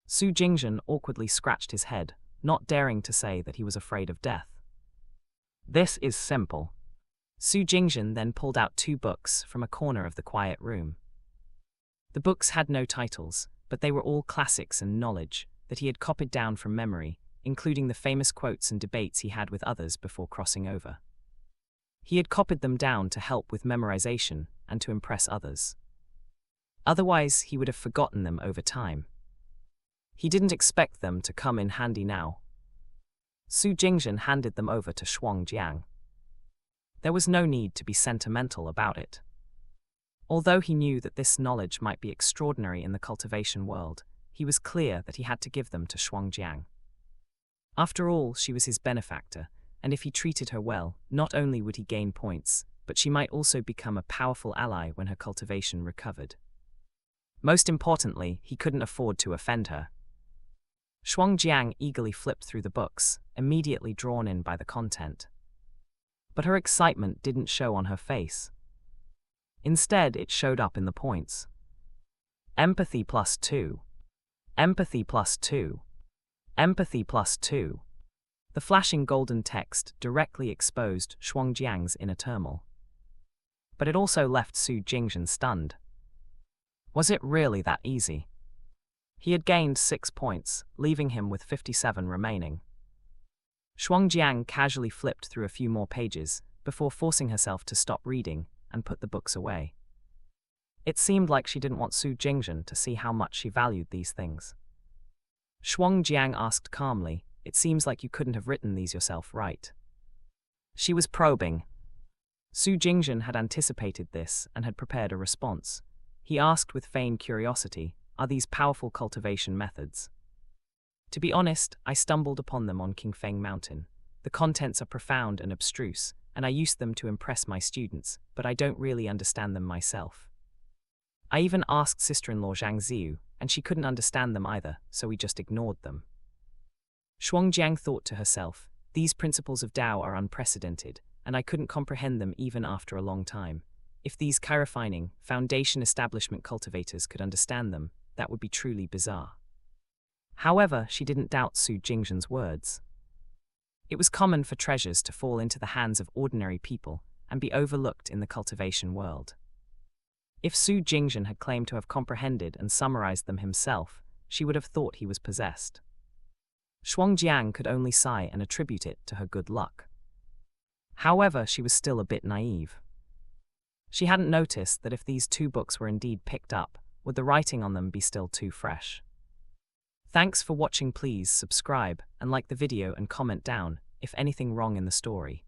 Su Jingzhen awkwardly scratched his head, not daring to say that he was afraid of death. "This is simple." Su Jingzhen then pulled out 2 books from a corner of the quiet room. The books had no titles, but they were all classics and knowledge that he had copied down from memory, including the famous quotes and debates he had with others before crossing over. He had copied them down to help with memorization and to impress others. Otherwise, he would have forgotten them over time. He didn't expect them to come in handy now. Su Jingzhen handed them over to Shuangjiang. There was no need to be sentimental about it. Although he knew that this knowledge might be extraordinary in the cultivation world, he was clear that he had to give them to Shuangjiang. After all, she was his benefactor, and if he treated her well, not only would he gain points, but she might also become a powerful ally when her cultivation recovered. Most importantly, he couldn't afford to offend her. Shuangjiang eagerly flipped through the books, immediately drawn in by the content. But her excitement didn't show on her face. Instead, it showed up in the points. Empathy +2. Empathy +2. Empathy +2. The flashing golden text directly exposed Shuangjiang's inner turmoil. But it also left Su Jingzhen stunned. Was it really that easy? He had gained 6 points, leaving him with 57 remaining. Shuangjiang casually flipped through a few more pages before forcing herself to stop reading and put the books away. It seemed like she didn't want Su Jingzhen to see how much she valued these things. Shuangjiang asked calmly, "It seems like you couldn't have written these yourself, right?" She was probing. Su Jingzhen had anticipated this and had prepared a response. He asked with feigned curiosity, "Are these powerful cultivation methods?" To be honest, I stumbled upon them on Qingfeng Mountain. The contents are profound and abstruse, and I used them to impress my students, but I don't really understand them myself. I even asked sister-in-law Zhang Ziyu, and she couldn't understand them either, so we just ignored them. Shuangjiang thought to herself, these principles of Tao are unprecedented, and I couldn't comprehend them even after a long time. If these chirofining, foundation establishment cultivators could understand them, that would be truly bizarre. However, she didn't doubt Su Jingzhen's words. It was common for treasures to fall into the hands of ordinary people and be overlooked in the cultivation world. If Su Jingzhen had claimed to have comprehended and summarized them himself, she would have thought he was possessed. Shuangjiang could only sigh and attribute it to her good luck. However, she was still a bit naive. She hadn't noticed that if these two books were indeed picked up, would the writing on them be still too fresh? Thanks for watching. Please subscribe and like the video and comment down if anything wrong in the story.